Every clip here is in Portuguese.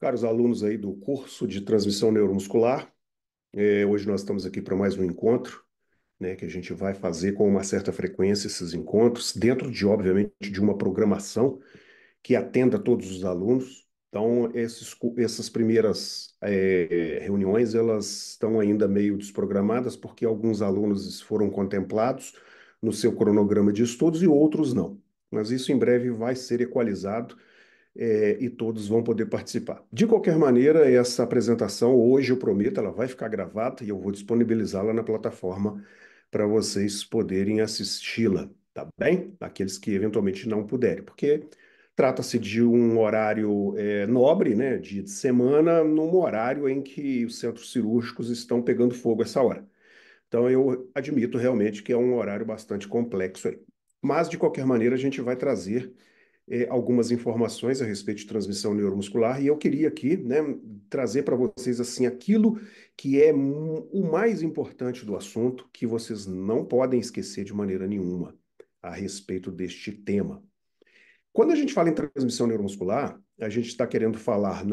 Caros alunos aí do curso de transmissão neuromuscular, hoje nós estamos aqui para mais um encontro, né, que a gente vai fazer com uma certa frequência esses encontros, dentro de, obviamente, de uma programação que atenda a todos os alunos. Então, essas primeiras reuniões, elas estão ainda meio desprogramadas, porque alguns alunos foram contemplados no seu cronograma de estudos e outros não. Mas isso em breve vai ser equalizado e todos vão poder participar. De qualquer maneira, essa apresentação, hoje eu prometo, ela vai ficar gravada e eu vou disponibilizá-la na plataforma para vocês poderem assisti-la, tá bem? Aqueles que eventualmente não puderem, porque trata-se de um horário nobre, né, dia de semana, num horário em que os centros cirúrgicos estão pegando fogo essa hora. Então, eu admito realmente que é um horário bastante complexo aí. Mas, de qualquer maneira, a gente vai trazer algumas informações a respeito de transmissão neuromuscular e eu queria aqui, né, trazer para vocês assim aquilo que é o mais importante do assunto, que vocês não podem esquecer de maneira nenhuma a respeito deste tema. Quando a gente fala em transmissão neuromuscular, a gente está querendo falar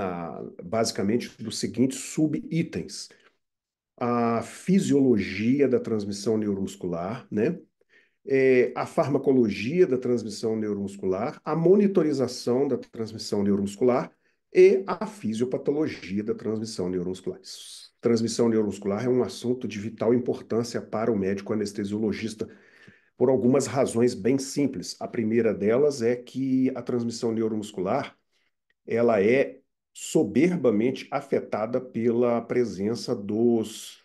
basicamente dos seguintes subitens: a fisiologia da transmissão neuromuscular, né? A farmacologia da transmissão neuromuscular, a monitorização da transmissão neuromuscular e a fisiopatologia da transmissão neuromuscular. Transmissão neuromuscular é um assunto de vital importância para o médico anestesiologista, por algumas razões bem simples. A primeira delas é que a transmissão neuromuscular ela é soberbamente afetada pela presença dos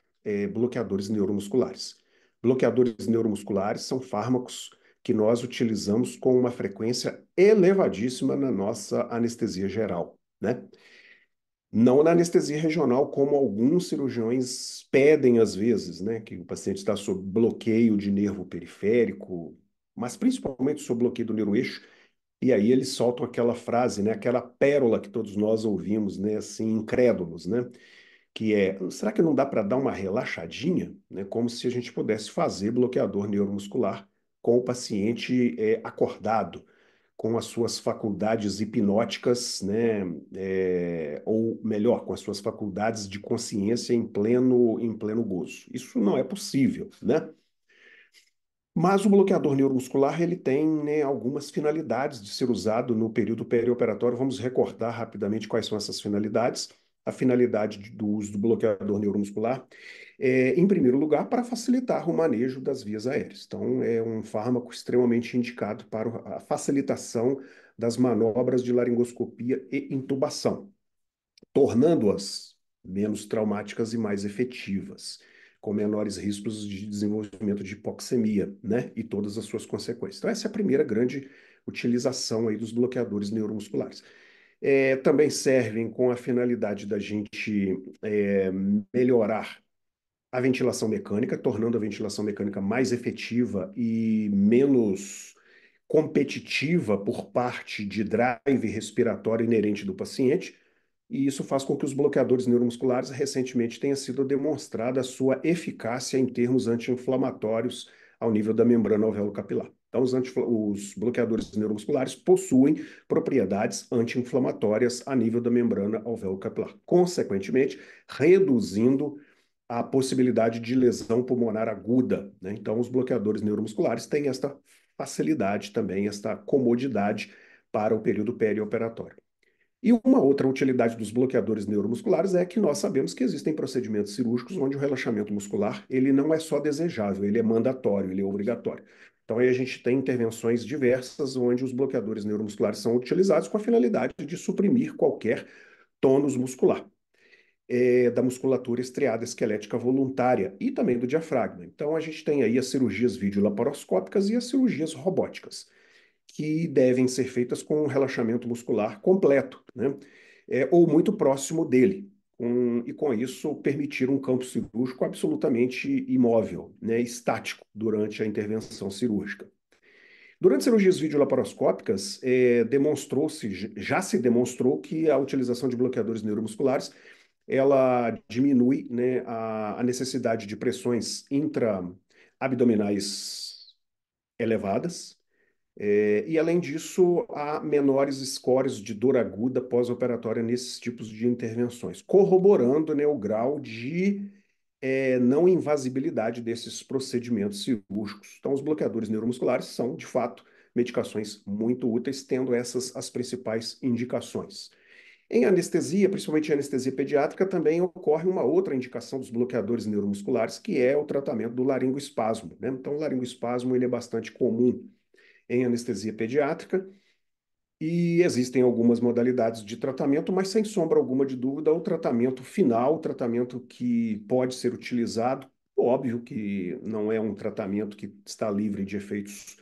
bloqueadores neuromusculares. Bloqueadores neuromusculares são fármacos que nós utilizamos com uma frequência elevadíssima na nossa anestesia geral, né? Não na anestesia regional, como alguns cirurgiões pedem às vezes, né? Que o paciente está sob bloqueio de nervo periférico, mas principalmente sob bloqueio do neuroeixo, e aí eles soltam aquela frase, né, aquela pérola que todos nós ouvimos, né, assim, incrédulos, né, que é, será que não dá para dar uma relaxadinha, né, como se a gente pudesse fazer bloqueador neuromuscular com o paciente acordado, com as suas faculdades hipnóticas, né, ou melhor, com as suas faculdades de consciência em pleno gozo. Isso não é possível, né? Mas o bloqueador neuromuscular ele tem, né, algumas finalidades de ser usado no período perioperatório. Vamos recordar rapidamente quais são essas finalidades. A finalidade do uso do bloqueador neuromuscular é, em primeiro lugar, para facilitar o manejo das vias aéreas. Então, é um fármaco extremamente indicado para a facilitação das manobras de laringoscopia e intubação, tornando-as menos traumáticas e mais efetivas, com menores riscos de desenvolvimento de hipoxemia, né? E todas as suas consequências. Então, essa é a primeira grande utilização aí dos bloqueadores neuromusculares. Também servem com a finalidade da gente melhorar a ventilação mecânica, tornando a ventilação mecânica mais efetiva e menos competitiva por parte de drive respiratório inerente do paciente, e isso faz com que os bloqueadores neuromusculares recentemente tenha sido demonstrada a sua eficácia em termos anti-inflamatórios ao nível da membrana alveolo-capilar. Então, os bloqueadores neuromusculares possuem propriedades anti-inflamatórias a nível da membrana alveolo-capilar, consequentemente, reduzindo a possibilidade de lesão pulmonar aguda, né? Então, os bloqueadores neuromusculares têm esta facilidade também, esta comodidade para o período perioperatório. E uma outra utilidade dos bloqueadores neuromusculares é que nós sabemos que existem procedimentos cirúrgicos onde o relaxamento muscular ele não é só desejável, ele é mandatório, ele é obrigatório. Então aí a gente tem intervenções diversas onde os bloqueadores neuromusculares são utilizados com a finalidade de suprimir qualquer tônus muscular da musculatura estriada esquelética voluntária e também do diafragma. Então a gente tem aí as cirurgias videolaparoscópicas e as cirurgias robóticas que devem ser feitas com um relaxamento muscular completo, né? Ou muito próximo dele, e com isso permitir um campo cirúrgico absolutamente imóvel, né? Estático durante a intervenção cirúrgica. Durante cirurgias videolaparoscópicas, já se demonstrou que a utilização de bloqueadores neuromusculares ela diminui, né, a necessidade de pressões intra-abdominais elevadas, E, além disso, há menores scores de dor aguda pós-operatória nesses tipos de intervenções, corroborando, né, o grau de não invasibilidade desses procedimentos cirúrgicos. Então, os bloqueadores neuromusculares são, de fato, medicações muito úteis, tendo essas as principais indicações. Em anestesia, principalmente em anestesia pediátrica, também ocorre uma outra indicação dos bloqueadores neuromusculares, que é o tratamento do laringoespasmo, né? Então, o laringoespasmo ele é bastante comum em anestesia pediátrica e existem algumas modalidades de tratamento, mas sem sombra alguma de dúvida, o tratamento final, o tratamento que pode ser utilizado, óbvio que não é um tratamento que está livre de efeitos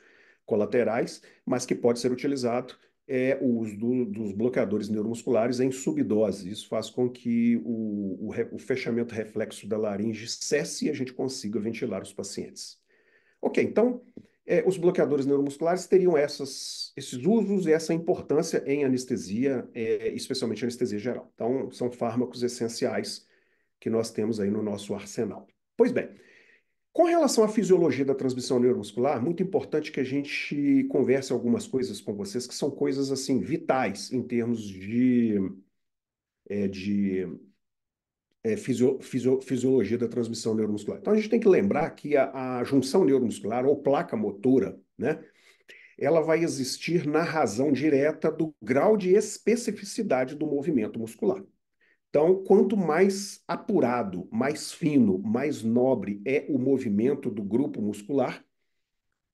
colaterais, mas que pode ser utilizado é o uso dos bloqueadores neuromusculares em subdose. Isso faz com que o fechamento reflexo da laringe cesse e a gente consiga ventilar os pacientes. Ok, então, os bloqueadores neuromusculares teriam esses usos e essa importância em anestesia, especialmente anestesia geral. Então, são fármacos essenciais que nós temos aí no nosso arsenal. Pois bem, com relação à fisiologia da transmissão neuromuscular, muito importante que a gente converse algumas coisas com vocês que são coisas assim vitais em termos de fisiologia da transmissão neuromuscular. Então, a gente tem que lembrar que a junção neuromuscular ou placa motora, né, ela vai existir na razão direta do grau de especificidade do movimento muscular. Então, quanto mais apurado, mais fino, mais nobre é o movimento do grupo muscular,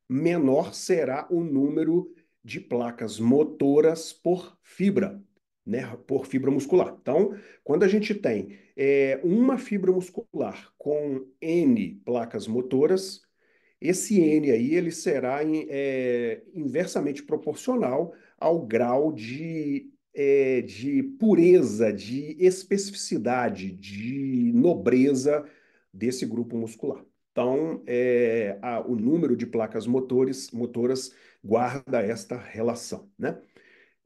menor será o número de placas motoras por fibra, né, por fibra muscular. Então, quando a gente tem uma fibra muscular com N placas motoras, esse N aí ele será inversamente proporcional ao grau de pureza, de especificidade, de nobreza desse grupo muscular. Então, o número de placas motoras guarda esta relação, né?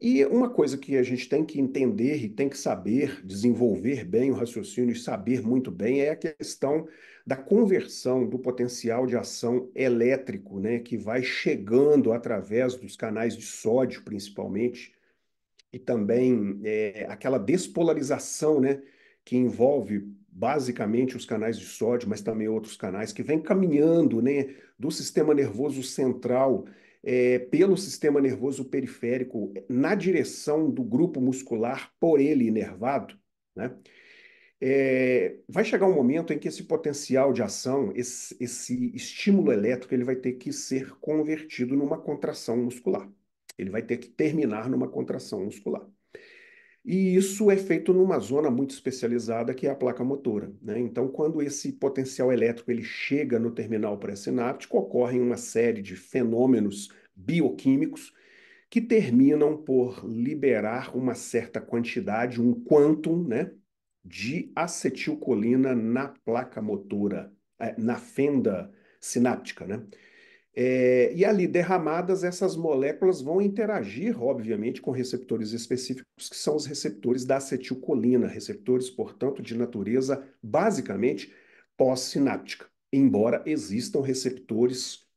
E uma coisa que a gente tem que entender e tem que saber desenvolver bem o raciocínio e saber muito bem é a questão da conversão do potencial de ação elétrico, né, que vai chegando através dos canais de sódio, principalmente, e também aquela despolarização, né, que envolve basicamente os canais de sódio, mas também outros canais que vem caminhando, né, do sistema nervoso central pelo sistema nervoso periférico na direção do grupo muscular por ele inervado, né? Vai chegar um momento em que esse potencial de ação, esse estímulo elétrico, ele vai ter que ser convertido numa contração muscular. Ele vai ter que terminar numa contração muscular. E isso é feito numa zona muito especializada, que é a placa motora, né? Então, quando esse potencial elétrico ele chega no terminal pré-sináptico, ocorrem uma série de fenômenos bioquímicos que terminam por liberar uma certa quantidade, um quantum, né, de acetilcolina na placa motora, na fenda sináptica, né? E ali, derramadas, essas moléculas vão interagir, obviamente, com receptores específicos, que são os receptores da acetilcolina, receptores, portanto, de natureza basicamente pós-sináptica, embora existam receptores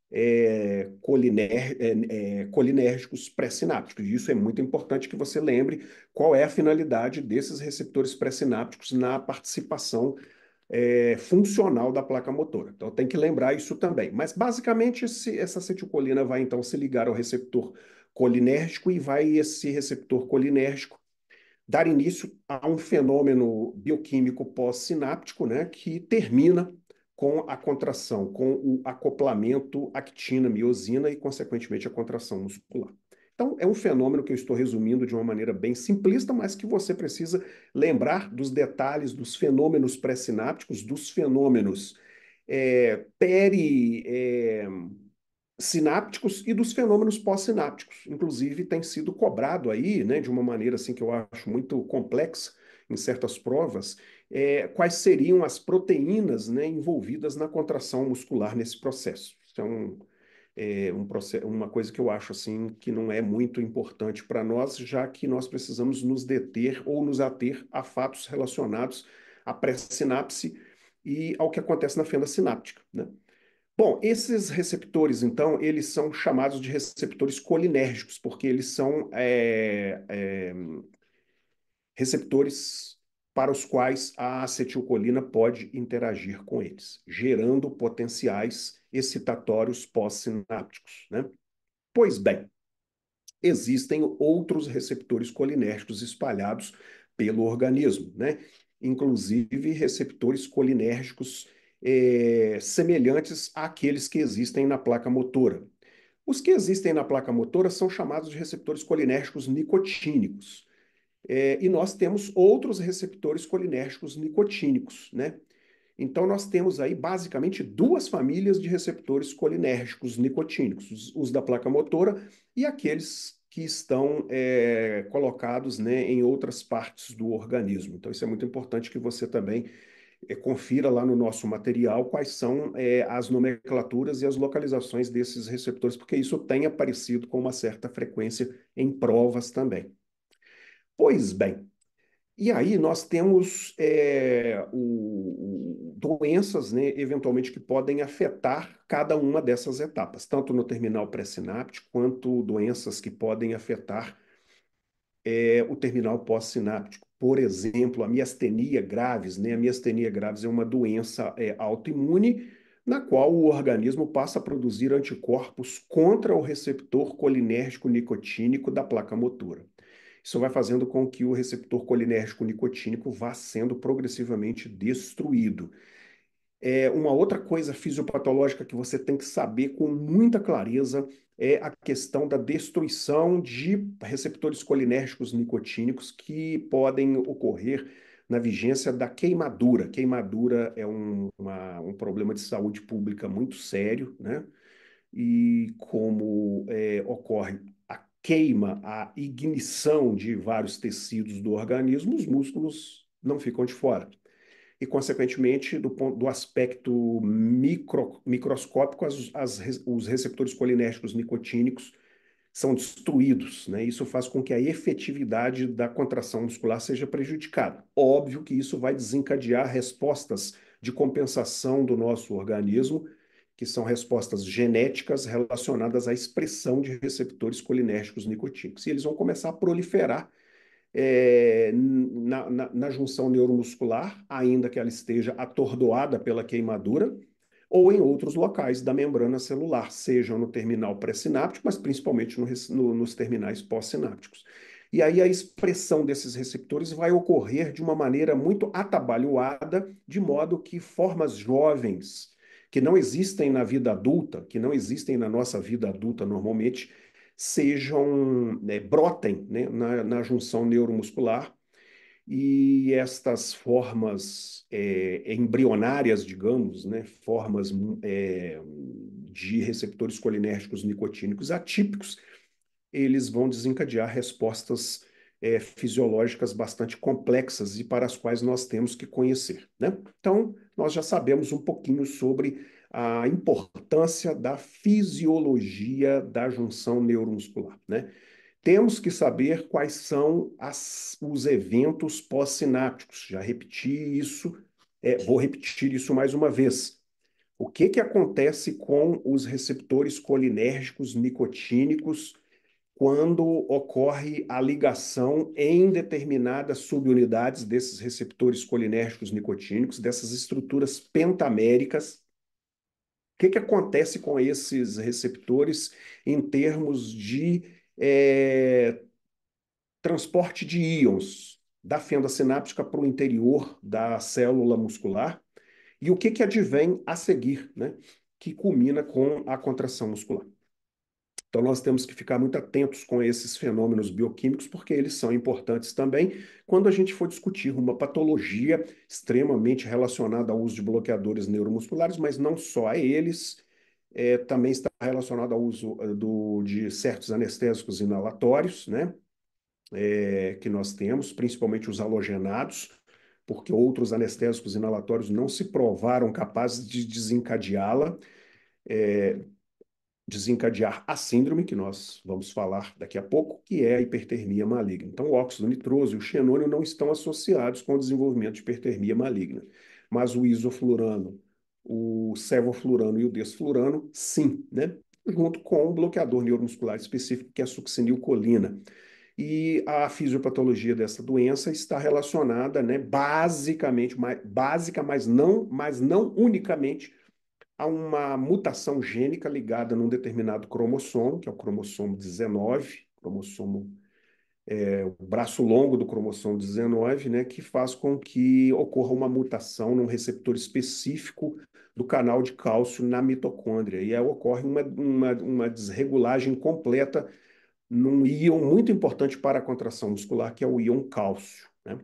colinérgicos pré-sinápticos. E isso é muito importante que você lembre qual é a finalidade desses receptores pré-sinápticos na participação funcional da placa motora. Então tem que lembrar isso também. Mas basicamente essa acetilcolina vai então se ligar ao receptor colinérgico e vai esse receptor colinérgico dar início a um fenômeno bioquímico pós-sináptico, né, que termina com a contração, com o acoplamento actina-miosina e, consequentemente, a contração muscular. Então, é um fenômeno que eu estou resumindo de uma maneira bem simplista, mas que você precisa lembrar dos detalhes dos fenômenos pré-sinápticos, dos fenômenos sinápticos e dos fenômenos pós-sinápticos. Inclusive, tem sido cobrado aí, né, de uma maneira assim que eu acho muito complexa em certas provas, quais seriam as proteínas, né, envolvidas na contração muscular nesse processo. Isso uma coisa que eu acho assim que não é muito importante para nós, já que nós precisamos nos deter ou nos ater a fatos relacionados à pré-sinapse e ao que acontece na fenda sináptica, né? Bom, esses receptores, então, eles são chamados de receptores colinérgicos, porque eles são receptores para os quais a acetilcolina pode interagir com eles, gerando potenciais excitatórios pós-sinápticos, né? Pois bem, existem outros receptores colinérgicos espalhados pelo organismo, né? Inclusive receptores colinérgicos semelhantes àqueles que existem na placa motora. Os que existem na placa motora são chamados de receptores colinérgicos nicotínicos. E nós temos outros receptores colinérgicos nicotínicos, né? Então, nós temos aí basicamente duas famílias de receptores colinérgicos nicotínicos, os da placa motora e aqueles que estão colocados, né, em outras partes do organismo. Então, isso é muito importante que você também confira lá no nosso material quais são as nomenclaturas e as localizações desses receptores, porque isso tem aparecido com uma certa frequência em provas também. Pois bem, e aí nós temos doenças, né, eventualmente, que podem afetar cada uma dessas etapas, tanto no terminal pré-sináptico, quanto doenças que podem afetar o terminal pós-sináptico. Por exemplo, a miastenia graves, né? A miastenia graves é uma doença autoimune na qual o organismo passa a produzir anticorpos contra o receptor colinérgico nicotínico da placa motora. Isso vai fazendo com que o receptor colinérgico nicotínico vá sendo progressivamente destruído. Uma outra coisa fisiopatológica que você tem que saber com muita clareza é a questão da destruição de receptores colinérgicos nicotínicos que podem ocorrer na vigência da queimadura. Queimadura é um problema de saúde pública muito sério, né? E como ocorre a queima, a ignição de vários tecidos do organismo, os músculos não ficam de fora. E, consequentemente, do aspecto microscópico, os receptores colinérgicos nicotínicos são destruídos, né? Isso faz com que a efetividade da contração muscular seja prejudicada. Óbvio que isso vai desencadear respostas de compensação do nosso organismo, que são respostas genéticas relacionadas à expressão de receptores colinérgicos nicotínicos. E eles vão começar a proliferar na junção neuromuscular, ainda que ela esteja atordoada pela queimadura, ou em outros locais da membrana celular, sejam no terminal pré-sináptico, mas principalmente nos terminais pós-sinápticos. E aí a expressão desses receptores vai ocorrer de uma maneira muito atabalhoada, de modo que formas jovens, que não existem na vida adulta, que não existem na nossa vida adulta normalmente, brotem, né, na junção neuromuscular e estas formas embrionárias, digamos, né, formas de receptores colinérgicos nicotínicos atípicos, eles vão desencadear respostas fisiológicas bastante complexas e para as quais nós temos que conhecer, né? Então, nós já sabemos um pouquinho sobre a importância da fisiologia da junção neuromuscular, né? Temos que saber quais são os eventos pós-sinápticos. Já repeti isso, vou repetir isso mais uma vez. O que que acontece com os receptores colinérgicos nicotínicos quando ocorre a ligação em determinadas subunidades desses receptores colinérgicos nicotínicos, dessas estruturas pentaméricas? O que que acontece com esses receptores em termos de transporte de íons da fenda sináptica para o interior da célula muscular e o que que advém a seguir, né? Que culmina com a contração muscular. Então, nós temos que ficar muito atentos com esses fenômenos bioquímicos, porque eles são importantes também quando a gente for discutir uma patologia extremamente relacionada ao uso de bloqueadores neuromusculares, mas não só a eles, também está relacionado ao uso de certos anestésicos inalatórios, né? Que nós temos, principalmente os halogenados, porque outros anestésicos inalatórios não se provaram capazes de desencadear a síndrome, que nós vamos falar daqui a pouco, que é a hipertermia maligna. Então, o óxido nitroso e o xenônio não estão associados com o desenvolvimento de hipertermia maligna, mas o isoflurano o sevoflurano e o desflurano, sim, né? Junto com um bloqueador neuromuscular específico, que é a succinilcolina. E a fisiopatologia dessa doença está relacionada, né, basicamente, básica, mas não unicamente, a uma mutação gênica ligada num determinado cromossomo, que é o cromossomo 19, o braço longo do cromossomo 19, né, que faz com que ocorra uma mutação num receptor específico do canal de cálcio na mitocôndria. E aí ocorre uma desregulagem completa num íon muito importante para a contração muscular, que é o íon cálcio, né?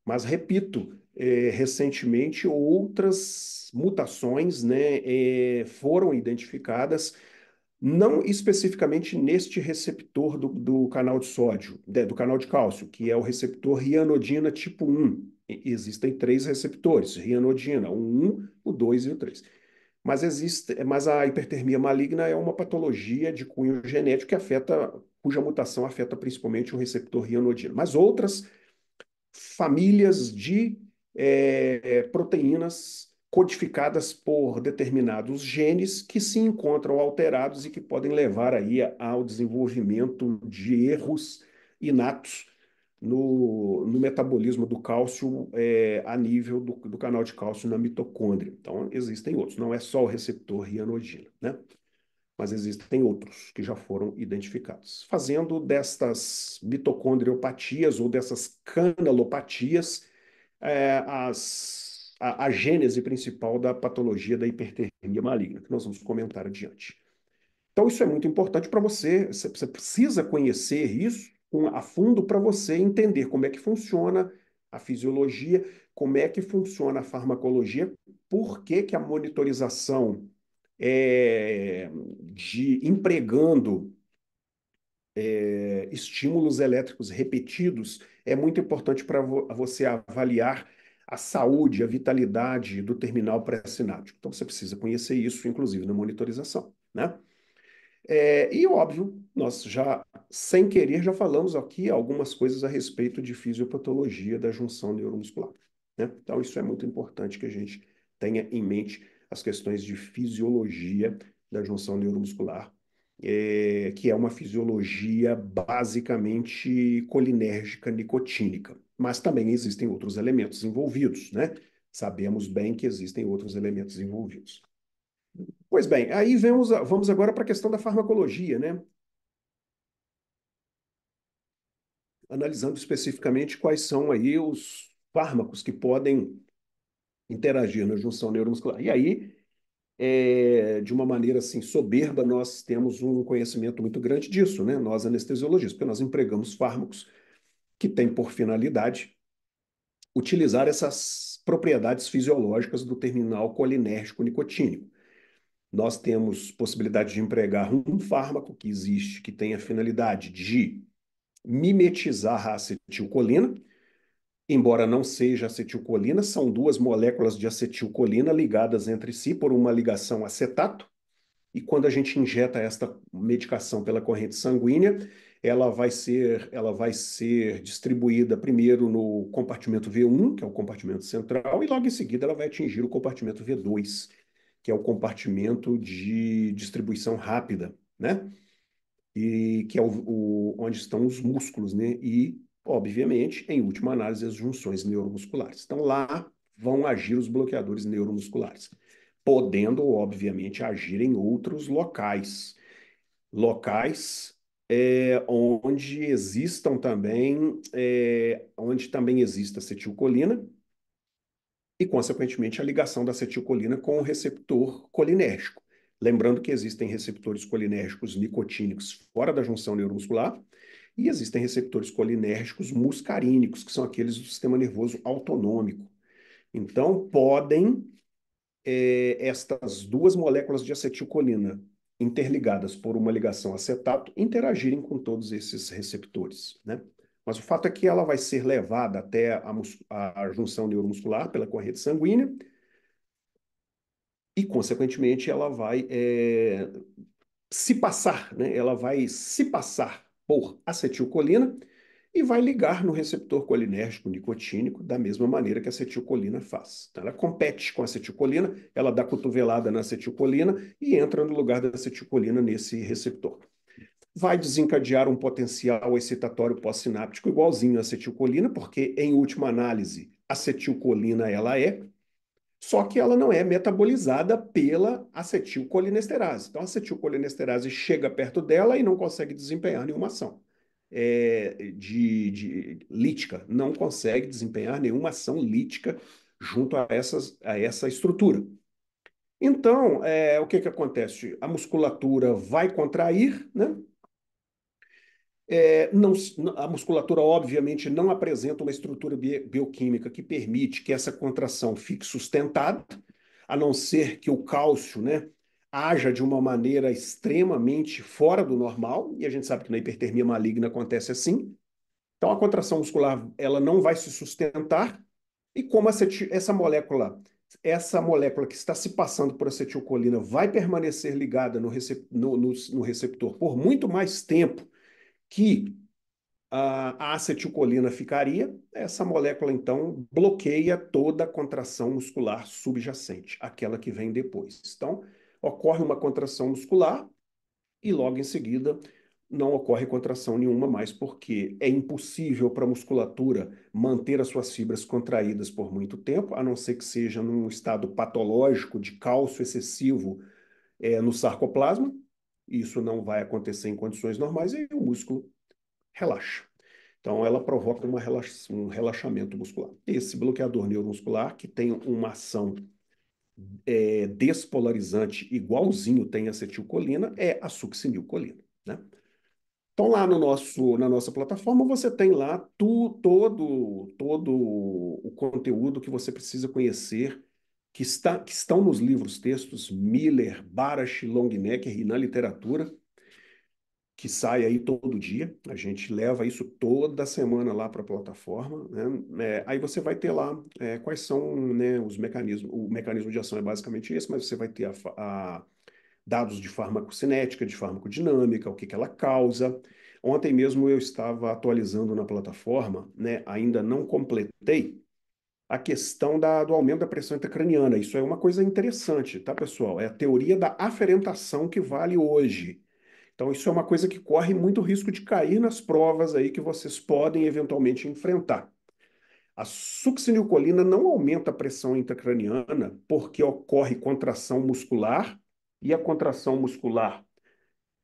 Mas, repito, recentemente outras mutações, né, foram identificadas, não especificamente neste receptor do canal de sódio, do canal de cálcio, que é o receptor rianodina tipo 1. Existem três receptores, rianodina, o 1, o 2 e o 3. Mas a hipertermia maligna é uma patologia de cunho genético cuja mutação afeta principalmente o receptor rianodina. Mas outras famílias de proteínas codificadas por determinados genes que se encontram alterados e que podem levar aí ao desenvolvimento de erros inatos no metabolismo do cálcio a nível do canal de cálcio na mitocôndria. Então, existem outros, não é só o receptor rianodina, né? Mas existem outros que já foram identificados, fazendo destas mitocondriopatias ou dessas canalopatias a gênese principal da patologia da hipertermia maligna, que nós vamos comentar adiante. Então, isso é muito importante para você precisa conhecer isso a fundo para você entender como é que funciona a fisiologia, como é que funciona a farmacologia, por que que a monitorização de empregando estímulos elétricos repetidos é muito importante para você avaliar a saúde, a vitalidade do terminal pré-sináptico. Então você precisa conhecer isso, inclusive na monitorização, né? E óbvio, nós já, sem querer, já falamos aqui algumas coisas a respeito de fisiopatologia da junção neuromuscular, né? Então isso é muito importante que a gente tenha em mente as questões de fisiologia da junção neuromuscular, que é uma fisiologia basicamente colinérgica nicotínica. Mas também existem outros elementos envolvidos, né? Sabemos bem que existem outros elementos envolvidos. Pois bem, aí vamos agora para a questão da farmacologia, né? Analisando especificamente quais são aí os fármacos que podem interagir na junção neuromuscular. E aí, de uma maneira assim soberba, nós temos um conhecimento muito grande disso, né? Nós anestesiologistas, porque nós empregamos fármacos que têm por finalidade utilizar essas propriedades fisiológicas do terminal colinérgico nicotínico. Nós temos possibilidade de empregar um fármaco que existe, que tem a finalidade de mimetizar a acetilcolina, embora não seja acetilcolina, são duas moléculas de acetilcolina ligadas entre si por uma ligação acetato, e quando a gente injeta esta medicação pela corrente sanguínea, ela vai ser distribuída primeiro no compartimento V1, que é o compartimento central, e logo em seguida ela vai atingir o compartimento V2, que é o compartimento de distribuição rápida, né? E que é onde estão os músculos, né? E, obviamente, em última análise, as junções neuromusculares. Então, lá vão agir os bloqueadores neuromusculares, podendo, obviamente, agir em outros locais onde existam também, onde também exista acetilcolina e, consequentemente, a ligação da acetilcolina com o receptor colinérgico. Lembrando que existem receptores colinérgicos nicotínicos fora da junção neuromuscular e existem receptores colinérgicos muscarínicos, que são aqueles do sistema nervoso autonômico. Então, podem estas duas moléculas de acetilcolina interligadas por uma ligação acetato interagirem com todos esses receptores, né? Mas o fato é que ela vai ser levada até a junção neuromuscular pela corrente sanguínea e, consequentemente, ela vai se passar, né? Ela vai se passar por acetilcolina e vai ligar no receptor colinérgico nicotínico da mesma maneira que a acetilcolina faz. Então, ela compete com a acetilcolina, ela dá cotovelada na acetilcolina e entra no lugar da acetilcolina nesse receptor. Vai desencadear um potencial excitatório pós-sináptico igualzinho à acetilcolina, porque, em última análise, acetilcolina ela é, só que ela não é metabolizada pela acetilcolinesterase. Então, a acetilcolinesterase chega perto dela e não consegue desempenhar nenhuma ação lítica, não consegue desempenhar nenhuma ação lítica junto a essa estrutura. Então, o que acontece? A musculatura vai contrair, né? Não, a musculatura, obviamente, não apresenta uma estrutura bioquímica que permite que essa contração fique sustentada, a não ser que o cálcio, né, haja de uma maneira extremamente fora do normal, e a gente sabe que na hipertermia maligna acontece assim. Então, a contração muscular ela não vai se sustentar, e como essa molécula que está se passando por acetilcolina vai permanecer ligada no receptor por muito mais tempo que a acetilcolina ficaria, essa molécula então bloqueia toda a contração muscular subjacente, aquela que vem depois. Então, ocorre uma contração muscular e logo em seguida não ocorre contração nenhuma mais, porque é impossível para a musculatura manter as suas fibras contraídas por muito tempo, a não ser que seja num estado patológico de cálcio excessivo no sarcoplasma. Isso não vai acontecer em condições normais e o músculo relaxa. Então, ela provoca um relaxamento muscular. Esse bloqueador neuromuscular, que tem uma ação despolarizante igualzinho tem a acetilcolina, é a succinilcolina, né? Então, lá na nossa plataforma, você tem lá todo o conteúdo que você precisa conhecer, que estão nos livros textos Miller, Barasch, Longnecker e na literatura, que sai aí todo dia. A gente leva isso toda semana lá para a plataforma, né? Aí você vai ter lá quais são, né, os mecanismos. O mecanismo de ação é basicamente esse, mas você vai ter dados de farmacocinética, de farmacodinâmica, o que que ela causa. Ontem mesmo eu estava atualizando na plataforma, né? Ainda não completei a questão do aumento da pressão intracraniana. Isso é uma coisa interessante, tá, pessoal? É a teoria da aferentação que vale hoje. Então, isso é uma coisa que corre muito risco de cair nas provas aí que vocês podem eventualmente enfrentar. A succinilcolina não aumenta a pressão intracraniana porque ocorre contração muscular, e a contração muscular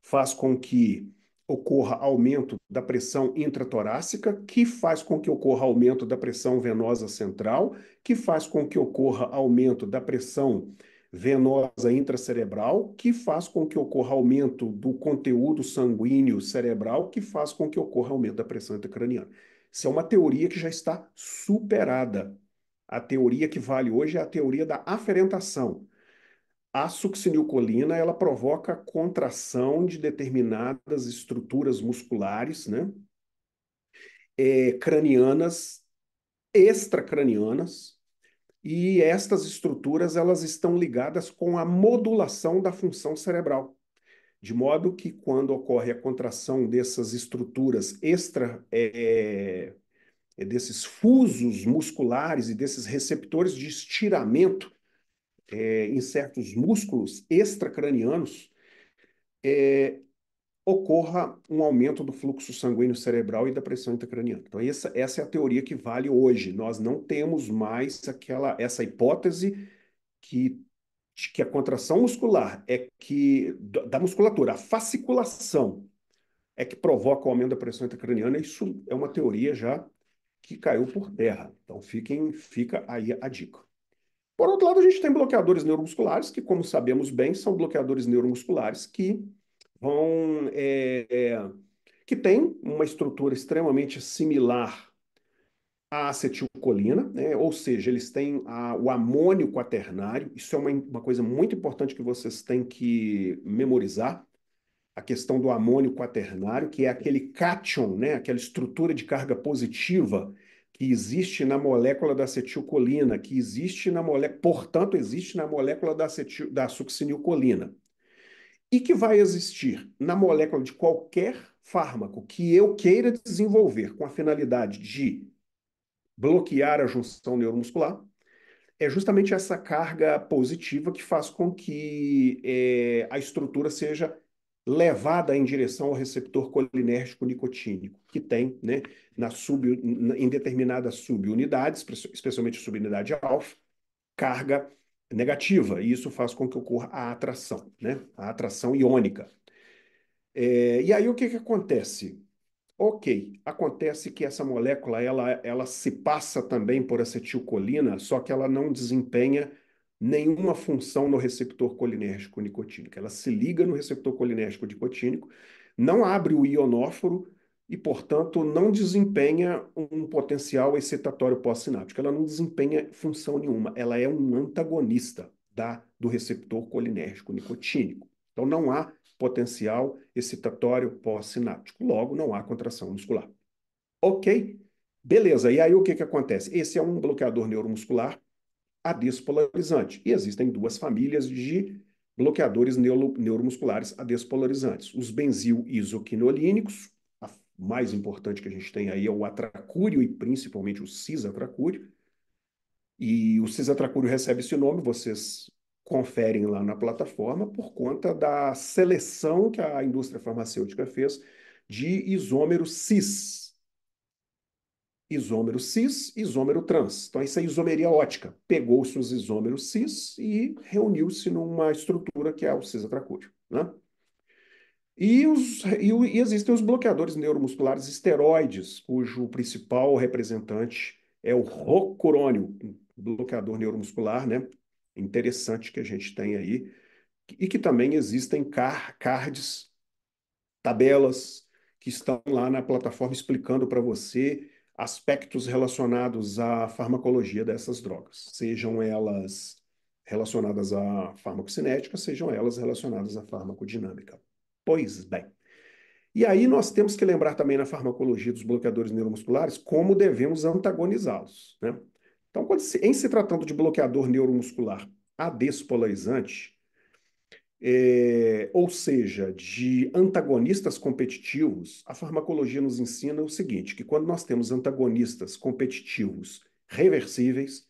faz com que ocorra aumento da pressão intratorácica, que faz com que ocorra aumento da pressão venosa central, que faz com que ocorra aumento da pressão venosa intracerebral, que faz com que ocorra aumento do conteúdo sanguíneo cerebral, que faz com que ocorra aumento da pressão intracraniana. Isso é uma teoria que já está superada. A teoria que vale hoje é a teoria da aferentação. A succinilcolina, ela provoca contração de determinadas estruturas musculares, né, cranianas, extracranianas, e estas estruturas elas estão ligadas com a modulação da função cerebral, de modo que quando ocorre a contração dessas estruturas desses fusos musculares e desses receptores de estiramento em certos músculos extracranianos, ocorra um aumento do fluxo sanguíneo cerebral e da pressão intracraniana. Então, essa é a teoria que vale hoje. Nós não temos mais essa hipótese que a contração muscular da musculatura, a fasciculação é que provoca o aumento da pressão intracraniana. Isso é uma teoria já que caiu por terra. Então, fica aí a dica. Por outro lado, a gente tem bloqueadores neuromusculares, que, como sabemos bem, são bloqueadores neuromusculares que vão que têm uma estrutura extremamente similar à acetilcolina, né? Ou seja, eles têm o amônio quaternário. Isso é uma coisa muito importante que vocês têm que memorizar, a questão do amônio quaternário, que é aquele cátion, né? Aquela estrutura de carga positiva que existe na molécula da acetilcolina, que existe na molécula, portanto, existe na molécula da succinilcolina, e que vai existir na molécula de qualquer fármaco que eu queira desenvolver com a finalidade de bloquear a junção neuromuscular, é justamente essa carga positiva que faz com que a estrutura seja levada em direção ao receptor colinérgico nicotínico, que tem, né, em determinadas subunidades, especialmente a subunidade alfa, carga negativa, e isso faz com que ocorra a atração, né, a atração iônica. E aí o que que acontece? Ok, acontece que essa molécula ela se passa também por acetilcolina, só que ela não desempenha nenhuma função no receptor colinérgico nicotínico. Ela se liga no receptor colinérgico nicotínico, não abre o ionóforo e, portanto, não desempenha um potencial excitatório pós-sináptico. Ela não desempenha função nenhuma. Ela é um antagonista do receptor colinérgico nicotínico. Então, não há potencial excitatório pós-sináptico. Logo, não há contração muscular. Ok? Beleza. E aí o que que acontece? Esse é um bloqueador neuromuscular adespolarizante. E existem duas famílias de bloqueadores neuromusculares adespolarizantes. Os benzil-isoquinolínicos, a mais importante que a gente tem aí é o atracúrio e principalmente o cisatracúrio. E o cisatracúrio recebe esse nome, vocês conferem lá na plataforma, por conta da seleção que a indústria farmacêutica fez de isômero cis. Isômero cis, isômero trans. Então, isso é isomeria ótica. Pegou-se os isômeros cis e reuniu-se numa estrutura que é o cisatracúrio, né? E existem os bloqueadores neuromusculares esteroides, cujo principal representante é o rocurônio, um bloqueador neuromuscular, né? Interessante que a gente tem aí. E que também existem cards, tabelas, que estão lá na plataforma explicando para você aspectos relacionados à farmacologia dessas drogas, sejam elas relacionadas à farmacocinética, sejam elas relacionadas à farmacodinâmica. Pois bem. E aí nós temos que lembrar também na farmacologia dos bloqueadores neuromusculares como devemos antagonizá-los, né? Então, em se tratando de bloqueador neuromuscular adespolarizante, ou seja, de antagonistas competitivos, a farmacologia nos ensina o seguinte, que quando nós temos antagonistas competitivos reversíveis,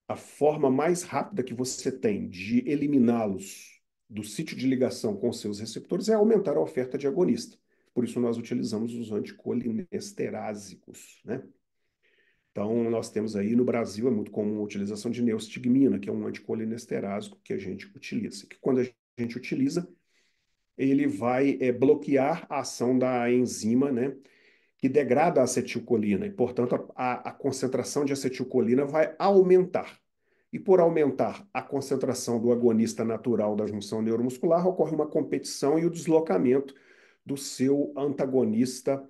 a forma mais rápida que você tem de eliminá-los do sítio de ligação com seus receptores é aumentar a oferta de agonista. Por isso nós utilizamos os anticolinesterásicos, né? Então, nós temos aí no Brasil, é muito comum a utilização de neostigmina, que é um anticolinesterásico que a gente utiliza. Que quando a gente utiliza, ele vai bloquear a ação da enzima, né? Que degrada a acetilcolina, e, portanto, a concentração de acetilcolina vai aumentar. E por aumentar a concentração do agonista natural da junção neuromuscular, ocorre uma competição e o deslocamento do seu antagonista,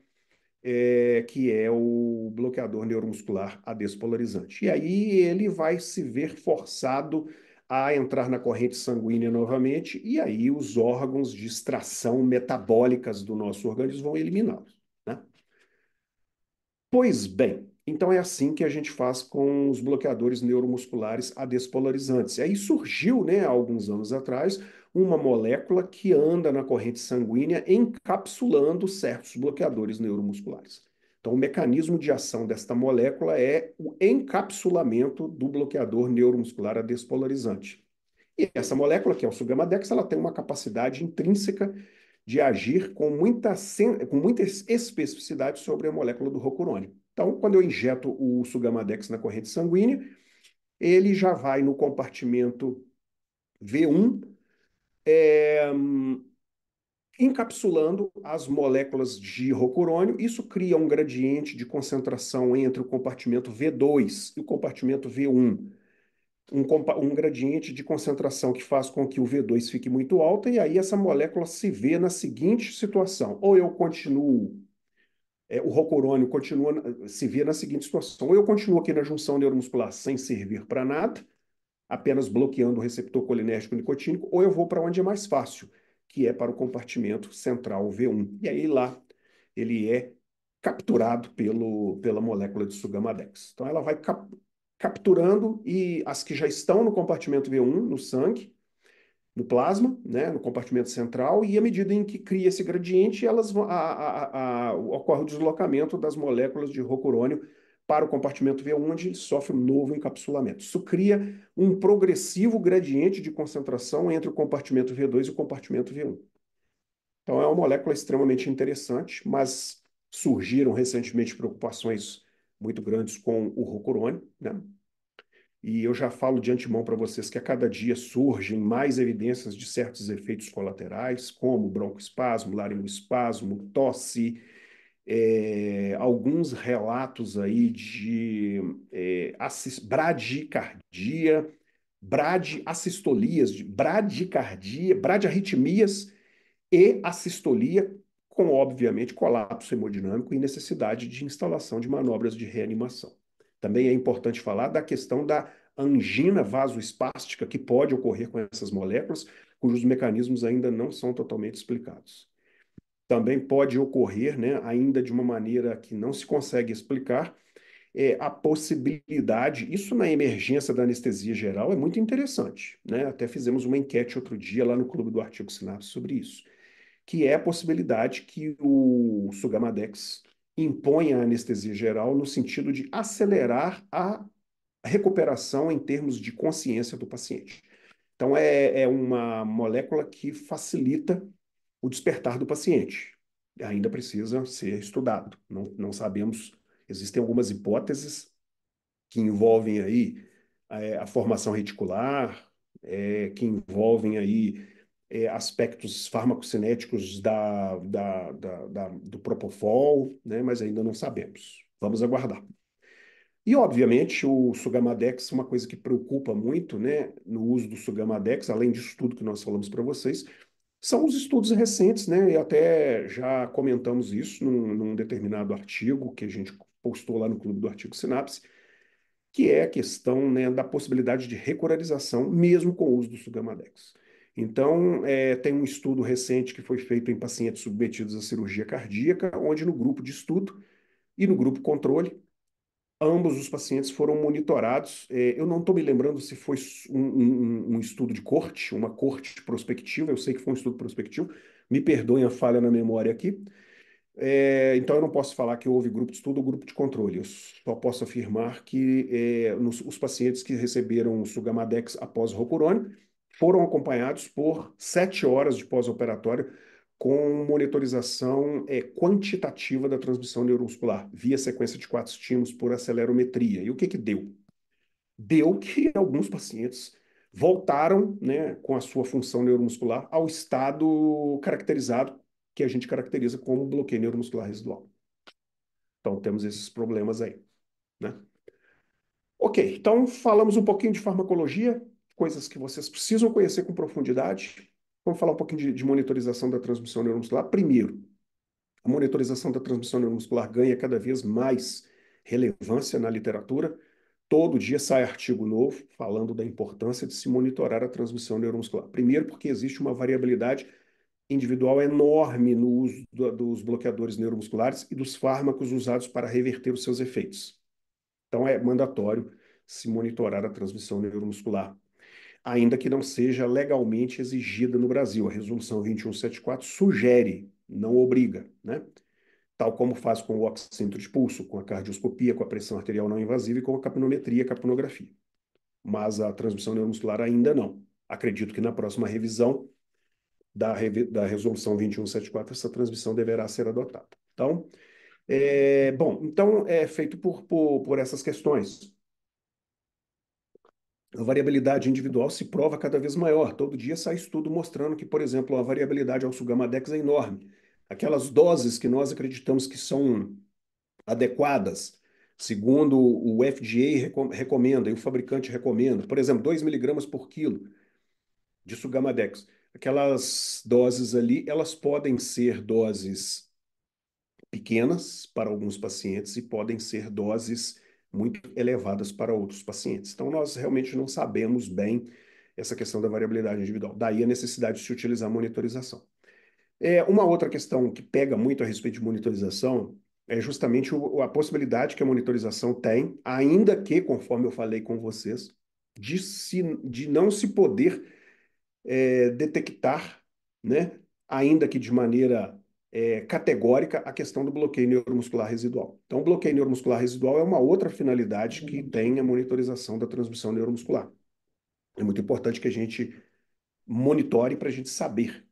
que é o bloqueador neuromuscular adespolarizante. E aí ele vai se ver forçado a entrar na corrente sanguínea novamente, e aí os órgãos de extração metabólicas do nosso organismo vão eliminá-los, né? Pois bem, então é assim que a gente faz com os bloqueadores neuromusculares adespolarizantes. E aí surgiu, né, há alguns anos atrás, uma molécula que anda na corrente sanguínea encapsulando certos bloqueadores neuromusculares. Então, o mecanismo de ação desta molécula é o encapsulamento do bloqueador neuromuscular adespolarizante. E essa molécula, que é o sugamadex, ela tem uma capacidade intrínseca de agir com muita especificidade sobre a molécula do rocurônio. Então, quando eu injeto o sugamadex na corrente sanguínea, ele já vai no compartimento V1, é, encapsulando as moléculas de rocurônio. Isso cria um gradiente de concentração entre o compartimento V2 e o compartimento V1. Um gradiente de concentração que faz com que o V2 fique muito alto, e aí essa molécula se vê na seguinte situação: ou eu continuo, o rocurônio continua, se vê na seguinte situação, ou eu continuo aqui na junção neuromuscular sem servir para nada, apenas bloqueando o receptor colinérgico nicotínico, ou eu vou para onde é mais fácil, que é para o compartimento central V1. E aí lá ele é capturado pela molécula de sugamadex. Então ela vai capturando, e as que já estão no compartimento V1, no sangue, no plasma, né, no compartimento central, e à medida em que cria esse gradiente, ocorre o deslocamento das moléculas de rocurônio para o compartimento V1, onde ele sofre um novo encapsulamento. Isso cria um progressivo gradiente de concentração entre o compartimento V2 e o compartimento V1. Então, é uma molécula extremamente interessante, mas surgiram recentemente preocupações muito grandes com o rocurônio, né? E eu já falo de antemão para vocês que a cada dia surgem mais evidências de certos efeitos colaterais, como broncoespasmo, laringoespasmo, tosse, alguns relatos aí de bradicardia, bradiacistolias, de bradicardia, bradiarritmias e assistolia, com, obviamente, colapso hemodinâmico e necessidade de instalação de manobras de reanimação. Também é importante falar da questão da angina vasoespástica que pode ocorrer com essas moléculas, cujos mecanismos ainda não são totalmente explicados. Também pode ocorrer, né, ainda de uma maneira que não se consegue explicar, a possibilidade, isso na emergência da anestesia geral é muito interessante, né? Até fizemos uma enquete outro dia lá no Clube do Artigo Sinapse sobre isso, que é a possibilidade que o Sugamadex impõe a anestesia geral no sentido de acelerar a recuperação em termos de consciência do paciente. Então, é uma molécula que facilita o despertar do paciente. Ainda precisa ser estudado. Não sabemos, existem algumas hipóteses que envolvem aí a formação reticular, que envolvem aí aspectos farmacocinéticos do Propofol, né? Mas ainda não sabemos. Vamos aguardar. E, obviamente, o Sugamadex, uma coisa que preocupa muito, né, no uso do Sugamadex, além disso tudo que nós falamos para vocês, são os estudos recentes, né, e até já comentamos isso num determinado artigo que a gente postou lá no Clube do Artigo Sinapse, que é a questão, né, da possibilidade de recoralização, mesmo com o uso do Sugamadex. Então, tem um estudo recente que foi feito em pacientes submetidos à cirurgia cardíaca, onde no grupo de estudo e no grupo controle, ambos os pacientes foram monitorados. Eu não estou me lembrando se foi um estudo de corte, uma corte prospectiva, eu sei que foi um estudo prospectivo, me perdoem a falha na memória aqui. Então, eu não posso falar que houve grupo de estudo ou grupo de controle. Eu só posso afirmar que os pacientes que receberam o Sugamadex após rocurônio foram acompanhados por 7 horas de pós-operatório com monitorização quantitativa da transmissão neuromuscular, via sequência de 4 estímulos por acelerometria. E o que que deu? Deu que alguns pacientes voltaram, né, com a sua função neuromuscular ao estado caracterizado, que a gente caracteriza como bloqueio neuromuscular residual. Então, temos esses problemas aí, né? Ok, então falamos um pouquinho de farmacologia, coisas que vocês precisam conhecer com profundidade. Vamos falar um pouquinho de monitorização da transmissão neuromuscular. Primeiro, a monitorização da transmissão neuromuscular ganha cada vez mais relevância na literatura. Todo dia sai artigo novo falando da importância de se monitorar a transmissão neuromuscular. Primeiro, porque existe uma variabilidade individual enorme no uso dos bloqueadores neuromusculares e dos fármacos usados para reverter os seus efeitos. Então, é mandatório se monitorar a transmissão neuromuscular, ainda que não seja legalmente exigida no Brasil. A Resolução 2174 sugere, não obriga, né? Tal como faz com o oxímetro de pulso, com a cardioscopia, com a pressão arterial não invasiva e com a capnometria e capnografia. Mas a transmissão neuromuscular ainda não. Acredito que na próxima revisão da Resolução 2174 essa transmissão deverá ser adotada. Então, bom, então é feito por essas questões. A variabilidade individual se prova cada vez maior. Todo dia sai estudo mostrando que, por exemplo, a variabilidade ao Sugamadex é enorme. Aquelas doses que nós acreditamos que são adequadas, segundo o FDA recomenda e o fabricante recomenda, por exemplo, 2 miligramas por quilo de Sugamadex. Aquelas doses ali, elas podem ser doses pequenas para alguns pacientes e podem ser doses muito elevadas para outros pacientes. Então, nós realmente não sabemos bem essa questão da variabilidade individual. Daí a necessidade de se utilizar a monitorização. Uma outra questão que pega muito a respeito de monitorização é justamente a possibilidade que a monitorização tem, ainda que, conforme eu falei com vocês, de não se poder detectar, né, ainda que de maneira categórica, a questão do bloqueio neuromuscular residual. Então, o bloqueio neuromuscular residual é uma outra finalidade que tem a monitorização da transmissão neuromuscular. É muito importante que a gente monitore para a gente saber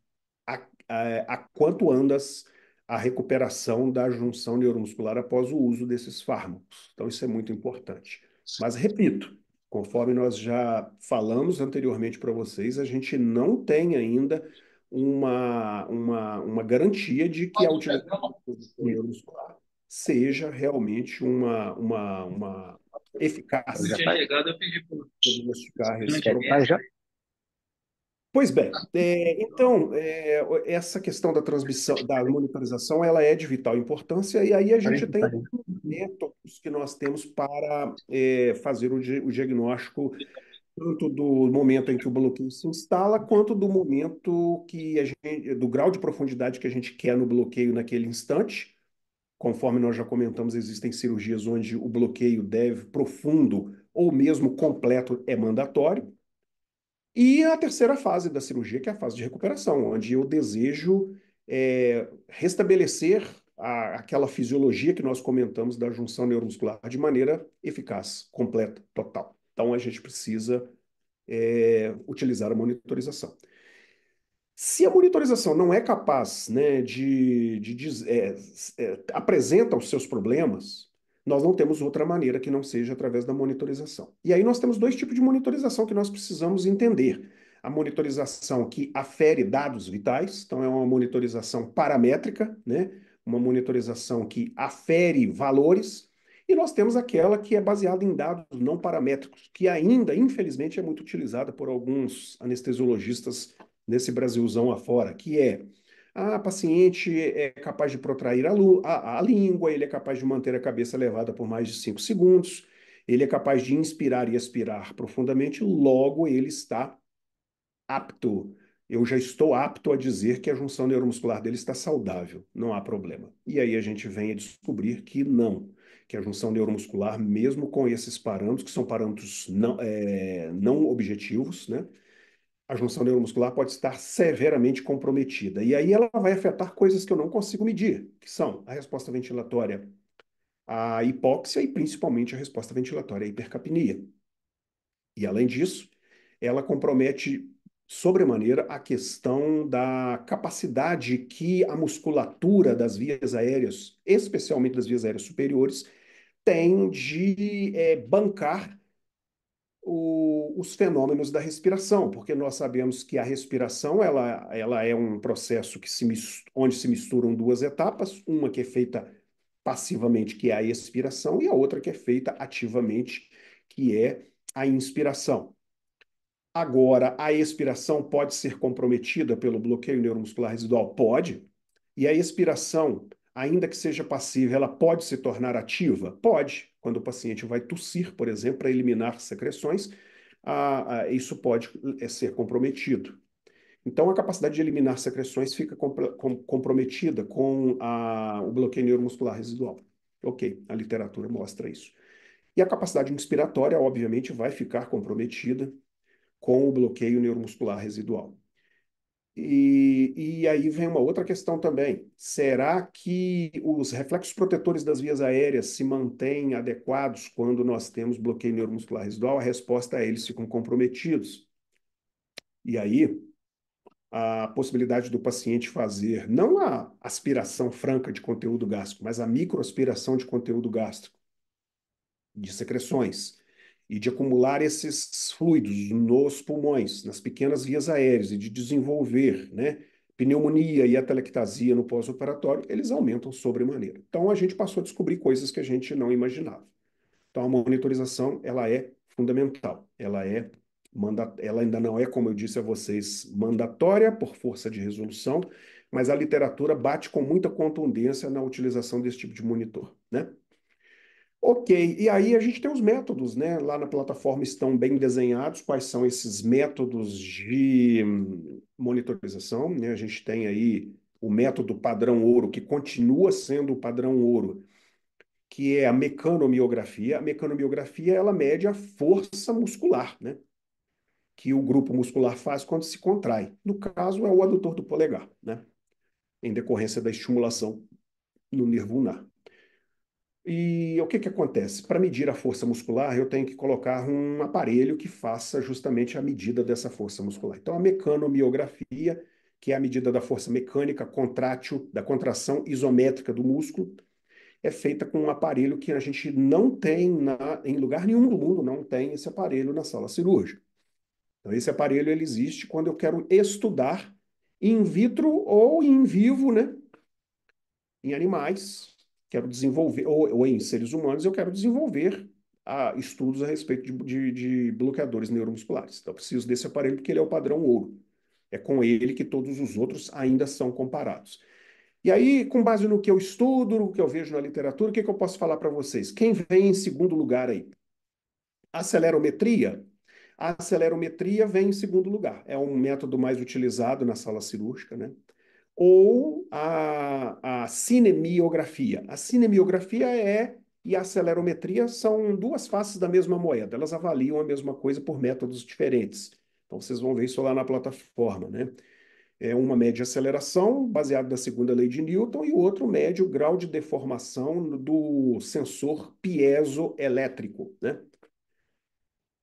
a quanto andas a recuperação da junção neuromuscular após o uso desses fármacos. Então, isso é muito importante. Mas, repito, conforme nós já falamos anteriormente para vocês, a gente não tem ainda uma garantia de que a utilização do neuromuscular seja realmente uma eficaz Já para tá chegado, eu pedi pro diagnosticar esse Quer problema. entrar já? Pois bem, então, essa questão da transmissão, da monitorização, ela é de vital importância, e aí a gente tem métodos que nós temos para fazer o diagnóstico, tanto do momento em que o bloqueio se instala, quanto do momento do grau de profundidade que a gente quer no bloqueio naquele instante. Conforme nós já comentamos, existem cirurgias onde o bloqueio profundo ou mesmo completo é mandatório. E a terceira fase da cirurgia, que é a fase de recuperação, onde eu desejo restabelecer aquela fisiologia que nós comentamos da junção neuromuscular de maneira eficaz, completa, total. Então a gente precisa utilizar a monitorização. Se a monitorização não é capaz, né, apresenta os seus problemas, nós não temos outra maneira que não seja através da monitorização. E aí nós temos dois tipos de monitorização que nós precisamos entender. A monitorização que afere dados vitais, então é uma monitorização paramétrica, né, uma monitorização que afere valores, e nós temos aquela que é baseada em dados não paramétricos, que ainda, infelizmente, é muito utilizada por alguns anestesiologistas nesse Brasilzão afora, que é a paciente é capaz de protrair a língua, ele é capaz de manter a cabeça elevada por mais de 5 segundos, ele é capaz de inspirar e expirar profundamente, logo ele está apto. Eu já estou apto a dizer que a junção neuromuscular dele está saudável, não há problema. E aí a gente vem a descobrir que não, que a junção neuromuscular, mesmo com esses parâmetros, que são parâmetros não objetivos, né? A junção neuromuscular pode estar severamente comprometida. E aí ela vai afetar coisas que eu não consigo medir, que são a resposta ventilatória, a hipóxia e principalmente a resposta ventilatória, a hipercapnia. E além disso, ela compromete sobremaneira a questão da capacidade que a musculatura das vias aéreas, especialmente das vias aéreas superiores, tem de bancar os fenômenos da respiração, porque nós sabemos que a respiração ela é um processo onde se misturam duas etapas, uma que é feita passivamente, que é a expiração, e a outra que é feita ativamente, que é a inspiração. Agora, a expiração pode ser comprometida pelo bloqueio neuromuscular residual? Pode. E a expiração, ainda que seja passiva, ela pode se tornar ativa? Pode. Quando o paciente vai tossir, por exemplo, para eliminar secreções, isso pode ser comprometido. Então, a capacidade de eliminar secreções fica comprometida com o bloqueio neuromuscular residual. Ok, a literatura mostra isso. E a capacidade inspiratória, obviamente, vai ficar comprometida com o bloqueio neuromuscular residual. E aí vem uma outra questão também. Será que os reflexos protetores das vias aéreas se mantêm adequados quando nós temos bloqueio neuromuscular residual? A resposta é eles ficam comprometidos. E aí, a possibilidade do paciente fazer não a aspiração franca de conteúdo gástrico, mas a microaspiração de conteúdo gástrico, de secreções, e de acumular esses fluidos nos pulmões, nas pequenas vias aéreas, e de desenvolver, né, pneumonia e atelectasia no pós-operatório, eles aumentam sobremaneira. Então, a gente passou a descobrir coisas que a gente não imaginava. Então, a monitorização, ela é fundamental. Ela ainda não é, como eu disse a vocês, mandatória por força de resolução, mas a literatura bate com muita contundência na utilização desse tipo de monitor, né? Ok, e aí a gente tem os métodos, né? Lá na plataforma estão bem desenhados quais são esses métodos de monitorização, né? A gente tem aí o método padrão ouro, que continua sendo o padrão ouro, que é a mecanomiografia. A mecanomiografia, ela mede a força muscular, né? que o grupo muscular faz quando se contrai. No caso, é o adutor do polegar, né? Em decorrência da estimulação no nervo ulnar. E o que que acontece? Para medir a força muscular, eu tenho que colocar um aparelho que faça justamente a medida dessa força muscular. Então, a mecanomiografia, que é a medida da força mecânica contrátil, da contração isométrica do músculo, é feita com um aparelho que a gente não tem em lugar nenhum do mundo, não tem esse aparelho na sala cirúrgica. Então, esse aparelho ele existe quando eu quero estudar in vitro ou in vivo, né? Em animais, quero desenvolver, ou em seres humanos, eu quero desenvolver estudos a respeito de bloqueadores neuromusculares. Então, eu preciso desse aparelho porque ele é o padrão ouro. É com ele que todos os outros ainda são comparados. E aí, com base no que eu estudo, no que eu vejo na literatura, o que que eu posso falar para vocês? Quem vem em segundo lugar aí? Acelerometria? A acelerometria vem em segundo lugar. É um método mais utilizado na sala cirúrgica, né? Ou a cinemiografia. A cinemiografia e a acelerometria são duas faces da mesma moeda. Elas avaliam a mesma coisa por métodos diferentes. Então, vocês vão ver isso lá na plataforma, né? É uma mede aceleração, baseado na segunda lei de Newton, e o outro mede o grau de deformação do sensor piezoelétrico, né?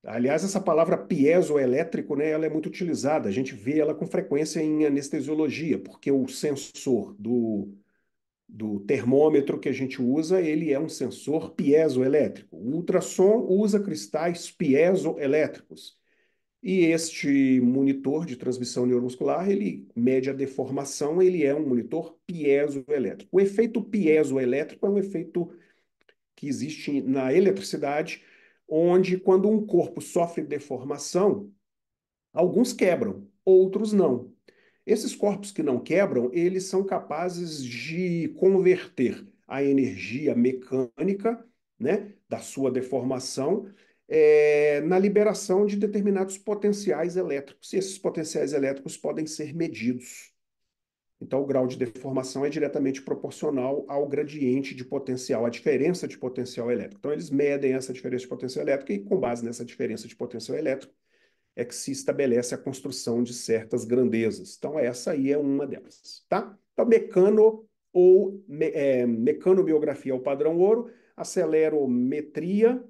Aliás, essa palavra piezoelétrico, né, ela é muito utilizada. A gente vê ela com frequência em anestesiologia, porque o sensor do termômetro que a gente usa, ele é um sensor piezoelétrico. O ultrassom usa cristais piezoelétricos. E este monitor de transmissão neuromuscular, ele mede a deformação, ele é um monitor piezoelétrico. O efeito piezoelétrico é um efeito que existe na eletricidade, onde quando um corpo sofre deformação, alguns quebram, outros não. Esses corpos que não quebram, eles são capazes de converter a energia mecânica, né, da sua deformação, na liberação de determinados potenciais elétricos. E esses potenciais elétricos podem ser medidos. Então, o grau de deformação é diretamente proporcional ao gradiente de potencial, à diferença de potencial elétrico. Então, eles medem essa diferença de potencial elétrico e, com base nessa diferença de potencial elétrico, é que se estabelece a construção de certas grandezas. Então, essa aí é uma delas, tá? Então, mecanobiografia é o padrão ouro, acelerometria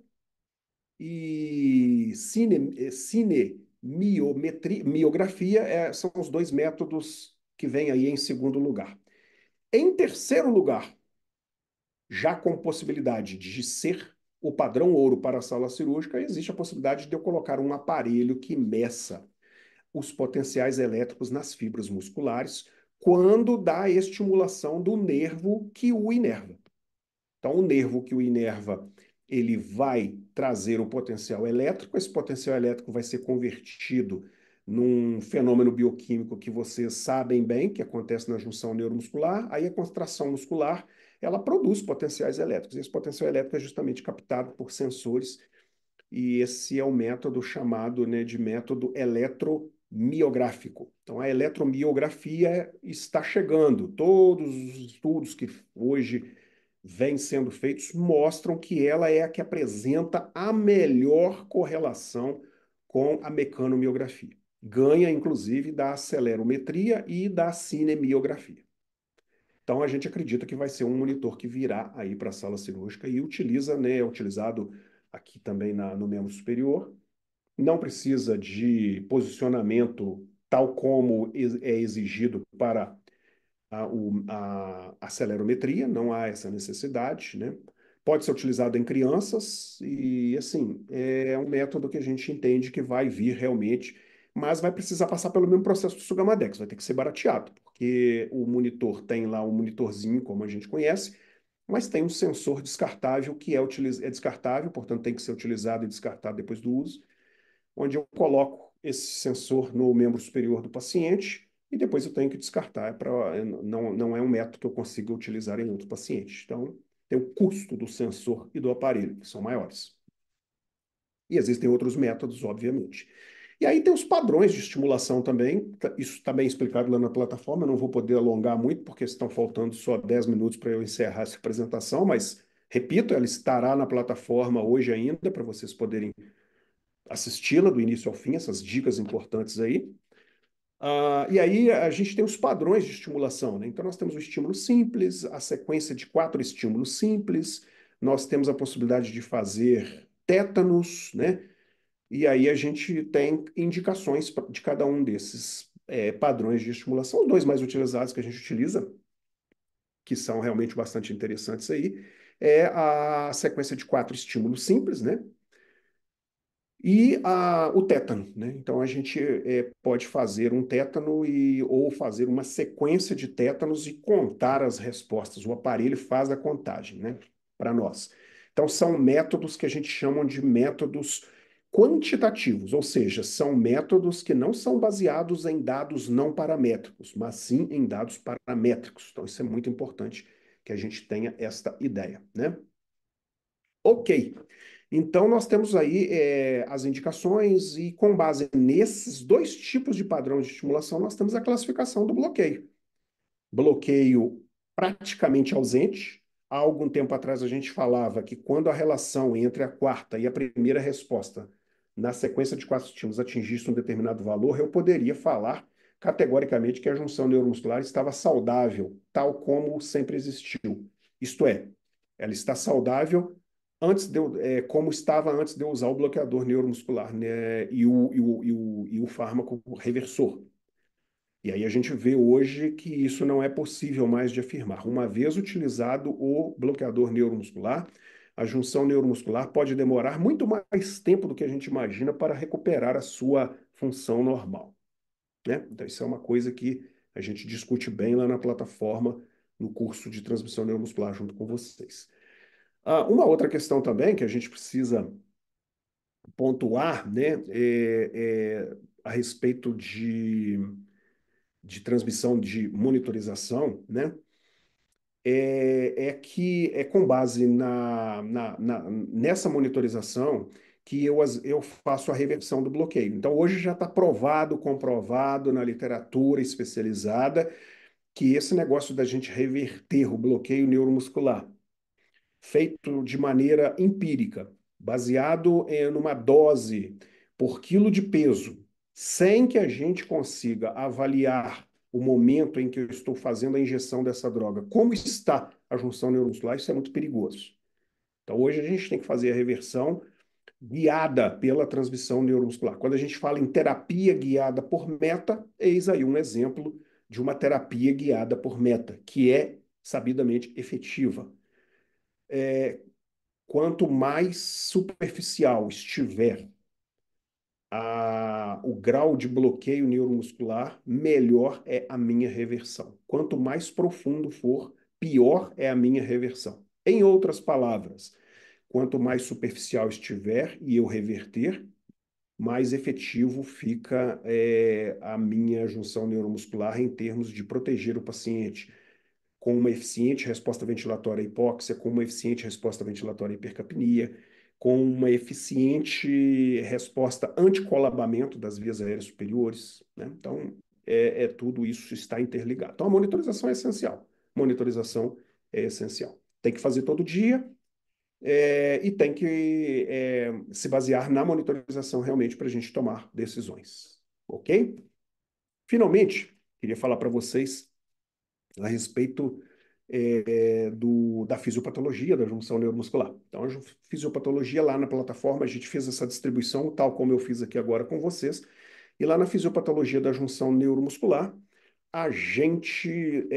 e cinemiometria são os dois métodos que vêm aí em segundo lugar. Em terceiro lugar, já com possibilidade de ser o padrão ouro para a sala cirúrgica, existe a possibilidade de eu colocar um aparelho que meça os potenciais elétricos nas fibras musculares quando dá estimulação do nervo que o inerva. Então, o nervo que o inerva, ele vai trazer o potencial elétrico, esse potencial elétrico vai ser convertido num fenômeno bioquímico que vocês sabem bem, que acontece na junção neuromuscular, aí a contração muscular, ela produz potenciais elétricos, e esse potencial elétrico é justamente captado por sensores e esse é o método chamado, né, de método eletromiográfico. Então, a eletromiografia está chegando. Todos os estudos que hoje vêm sendo feitos mostram que ela é a que apresenta a melhor correlação com a mecanomiografia. Ganha, inclusive, da acelerometria e da cinemiografia. Então, a gente acredita que vai ser um monitor que virá aí para a sala cirúrgica e utiliza, né, é utilizado aqui também no membro superior. Não precisa de posicionamento tal como é exigido para a acelerometria, não há essa necessidade, né? Pode ser utilizado em crianças e, assim, é um método que a gente entende que vai vir realmente, mas vai precisar passar pelo mesmo processo do Sugamadex, vai ter que ser barateado, porque o monitor tem lá um monitorzinho, como a gente conhece, mas tem um sensor descartável que é descartável, portanto tem que ser utilizado e descartado depois do uso, onde eu coloco esse sensor no membro superior do paciente e depois eu tenho que descartar. Não é um método que eu consiga utilizar em outro paciente. Então, tem o custo do sensor e do aparelho, que são maiores. E existem outros métodos, obviamente. E aí tem os padrões de estimulação também. Isso está bem explicado lá na plataforma. Eu não vou poder alongar muito, porque estão faltando só 10 minutos para eu encerrar essa apresentação, mas, repito, ela estará na plataforma hoje ainda, para vocês poderem assisti-la do início ao fim, essas dicas importantes aí. E aí a gente tem os padrões de estimulação, né? Então nós temos o estímulo simples, a sequência de 4 estímulos simples, nós temos a possibilidade de fazer tétanos, né? E aí a gente tem indicações de cada um desses padrões de estimulação. Os dois mais utilizados que a gente utiliza, que são realmente bastante interessantes aí, é a sequência de 4 estímulos simples, né? E o tétano, né? Então a gente pode fazer um tétano ou fazer uma sequência de tétanos e contar as respostas. O aparelho faz a contagem, né? Para nós. Então são métodos que a gente chama de métodos quantitativos, ou seja, são métodos que não são baseados em dados não paramétricos, mas sim em dados paramétricos. Então isso é muito importante que a gente tenha esta ideia, né? Ok. Então, nós temos aí as indicações, e com base nesses dois tipos de padrão de estimulação, nós temos a classificação do bloqueio. Bloqueio praticamente ausente. Há algum tempo atrás a gente falava que quando a relação entre a quarta e a primeira resposta na sequência de 4 estímulos atingisse um determinado valor, eu poderia falar categoricamente que a junção neuromuscular estava saudável, tal como sempre existiu. Isto é, ela está saudável como estava antes de eu usar o bloqueador neuromuscular, né, e o fármaco reversor. E aí a gente vê hoje que isso não é possível mais de afirmar. Uma vez utilizado o bloqueador neuromuscular, a junção neuromuscular pode demorar muito mais tempo do que a gente imagina para recuperar a sua função normal, né? Então isso é uma coisa que a gente discute bem lá na plataforma, no curso de transmissão neuromuscular junto com vocês. Uma outra questão também que a gente precisa pontuar, né, a respeito de transmissão de monitorização, né, que é com base nessa monitorização que eu faço a reversão do bloqueio. Então, hoje já está provado, comprovado na literatura especializada que esse negócio da gente reverter o bloqueio neuromuscular feito de maneira empírica, baseado numa dose por quilo de peso, sem que a gente consiga avaliar o momento em que eu estou fazendo a injeção dessa droga, como está a junção neuromuscular, isso é muito perigoso. Então, hoje a gente tem que fazer a reversão guiada pela transmissão neuromuscular. Quando a gente fala em terapia guiada por meta, eis aí um exemplo de uma terapia guiada por meta, que é sabidamente efetiva. Quanto mais superficial estiver o grau de bloqueio neuromuscular, melhor é a minha reversão. Quanto mais profundo for, pior é a minha reversão. Em outras palavras, quanto mais superficial estiver e eu reverter, mais efetivo fica a minha junção neuromuscular em termos de proteger o paciente com uma eficiente resposta ventilatória à hipóxia, com uma eficiente resposta ventilatória à hipercapnia, com uma eficiente resposta anticolabamento das vias aéreas superiores, né? Então, tudo isso está interligado. Então, a monitorização é essencial. Monitorização é essencial. Tem que fazer todo dia, e tem que se basear na monitorização realmente para a gente tomar decisões. Ok? Finalmente, queria falar para vocês a respeito da fisiopatologia da junção neuromuscular. Então, a fisiopatologia lá na plataforma, a gente fez essa distribuição, tal como eu fiz aqui agora com vocês, e lá na fisiopatologia da junção neuromuscular, a gente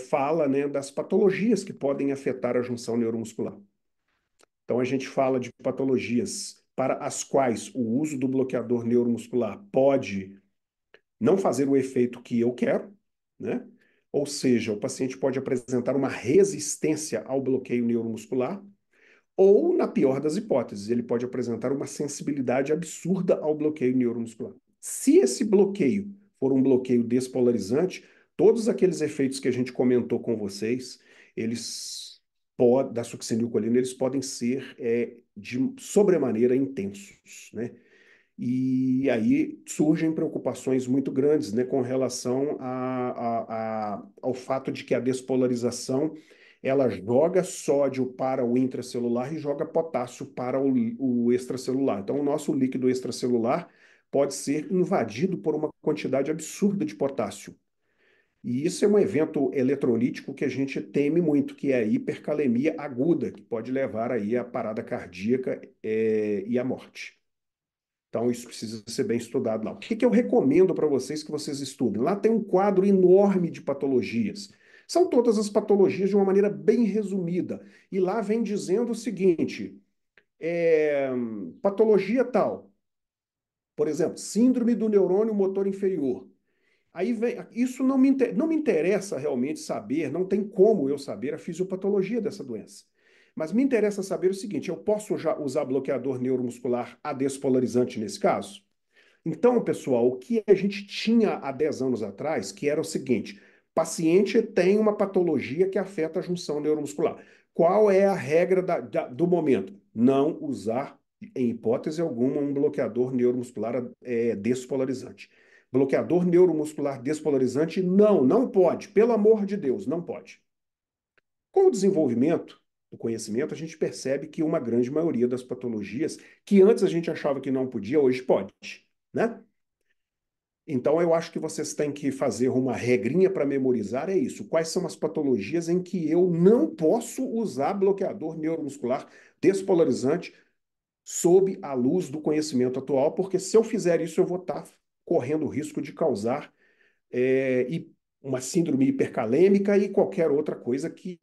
fala, né, das patologias que podem afetar a junção neuromuscular. Então, a gente fala de patologias para as quais o uso do bloqueador neuromuscular pode não fazer o efeito que eu quero, né? Ou seja, o paciente pode apresentar uma resistência ao bloqueio neuromuscular, ou, na pior das hipóteses, ele pode apresentar uma sensibilidade absurda ao bloqueio neuromuscular. Se esse bloqueio for um bloqueio despolarizante, todos aqueles efeitos que a gente comentou com vocês, da succinilcolina, eles podem ser de sobremaneira intensos, né? E aí surgem preocupações muito grandes, né, com relação ao fato de que a despolarização ela joga sódio para o intracelular e joga potássio para o extracelular. Então, o nosso líquido extracelular pode ser invadido por uma quantidade absurda de potássio. E isso é um evento eletrolítico que a gente teme muito, que é a hipercalemia aguda, que pode levar aí à parada cardíaca, e à morte. Então, isso precisa ser bem estudado lá. O que que eu recomendo para vocês que vocês estudem? Lá tem um quadro enorme de patologias. São todas as patologias de uma maneira bem resumida. E lá vem dizendo o seguinte: é, patologia tal, por exemplo, síndrome do neurônio motor inferior. Aí vem, isso não me interessa realmente saber, não tem como eu saber a fisiopatologia dessa doença. Mas me interessa saber o seguinte: eu posso já usar bloqueador neuromuscular adespolarizante nesse caso? Então, pessoal, o que a gente tinha há 10 anos atrás, que era o seguinte: paciente tem uma patologia que afeta a junção neuromuscular. Qual é a regra do momento? Não usar, em hipótese alguma, um bloqueador neuromuscular despolarizante. Bloqueador neuromuscular despolarizante, não pode. Pelo amor de Deus, não pode. Com o desenvolvimento do conhecimento, a gente percebe que uma grande maioria das patologias que antes a gente achava que não podia, hoje pode, né? Então, eu acho que vocês têm que fazer uma regrinha para memorizar, é isso. Quais são as patologias em que eu não posso usar bloqueador neuromuscular despolarizante sob a luz do conhecimento atual, porque se eu fizer isso, eu vou estar correndo o risco de causar uma síndrome hipercalêmica e qualquer outra coisa que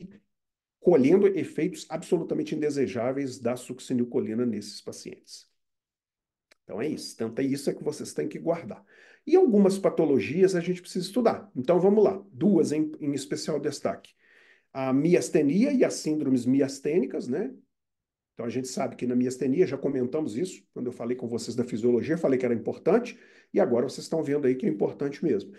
colhendo efeitos absolutamente indesejáveis da succinilcolina nesses pacientes. Então é isso. Tanto é isso é que vocês têm que guardar. E algumas patologias a gente precisa estudar. Então vamos lá. Duas em especial destaque. A miastenia e as síndromes miastênicas, né? Então a gente sabe que na miastenia, já comentamos isso, quando eu falei com vocês da fisiologia, falei que era importante, e agora vocês estão vendo aí que é importante mesmo.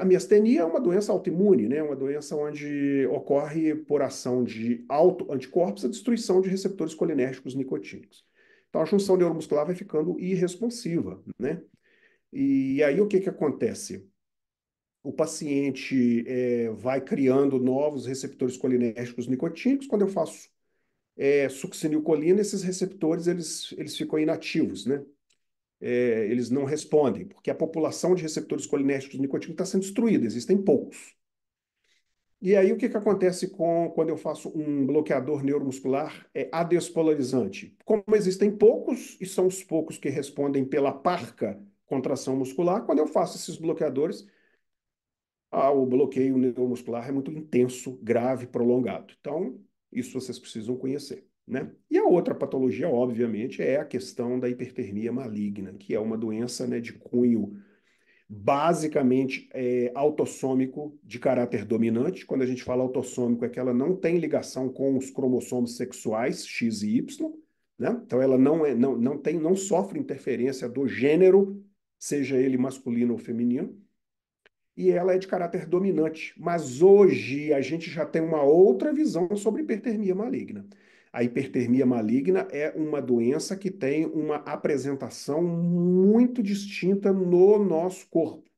A miastenia é uma doença autoimune, né? Uma doença onde ocorre por ação de autoanticorpos a destruição de receptores colinérgicos nicotínicos. Então a junção neuromuscular vai ficando irresponsiva, né? E aí o que que acontece? O paciente vai criando novos receptores colinérgicos nicotínicos. Quando eu faço succinilcolina, esses receptores eles ficam inativos, né? Eles não respondem, porque a população de receptores colinérgicos nicotínicos está sendo destruída, existem poucos. E aí, o que que acontece quando eu faço um bloqueador neuromuscular adespolarizante? Como existem poucos, e são os poucos que respondem pela parca contração muscular, quando eu faço esses bloqueadores, o bloqueio neuromuscular é muito intenso, grave, prolongado. Então, isso vocês precisam conhecer, né? E a outra patologia, obviamente, é a questão da hipertermia maligna, que é uma doença, né, de cunho basicamente autossômico de caráter dominante. Quando a gente fala autossômico, é que ela não tem ligação com os cromossomos sexuais X e Y, né? Então ela não sofre interferência do gênero, seja ele masculino ou feminino, e ela é de caráter dominante. Mas hoje a gente já tem uma outra visão sobre hipertermia maligna. A hipertermia maligna é uma doença que tem uma apresentação muito distinta no nosso corpo,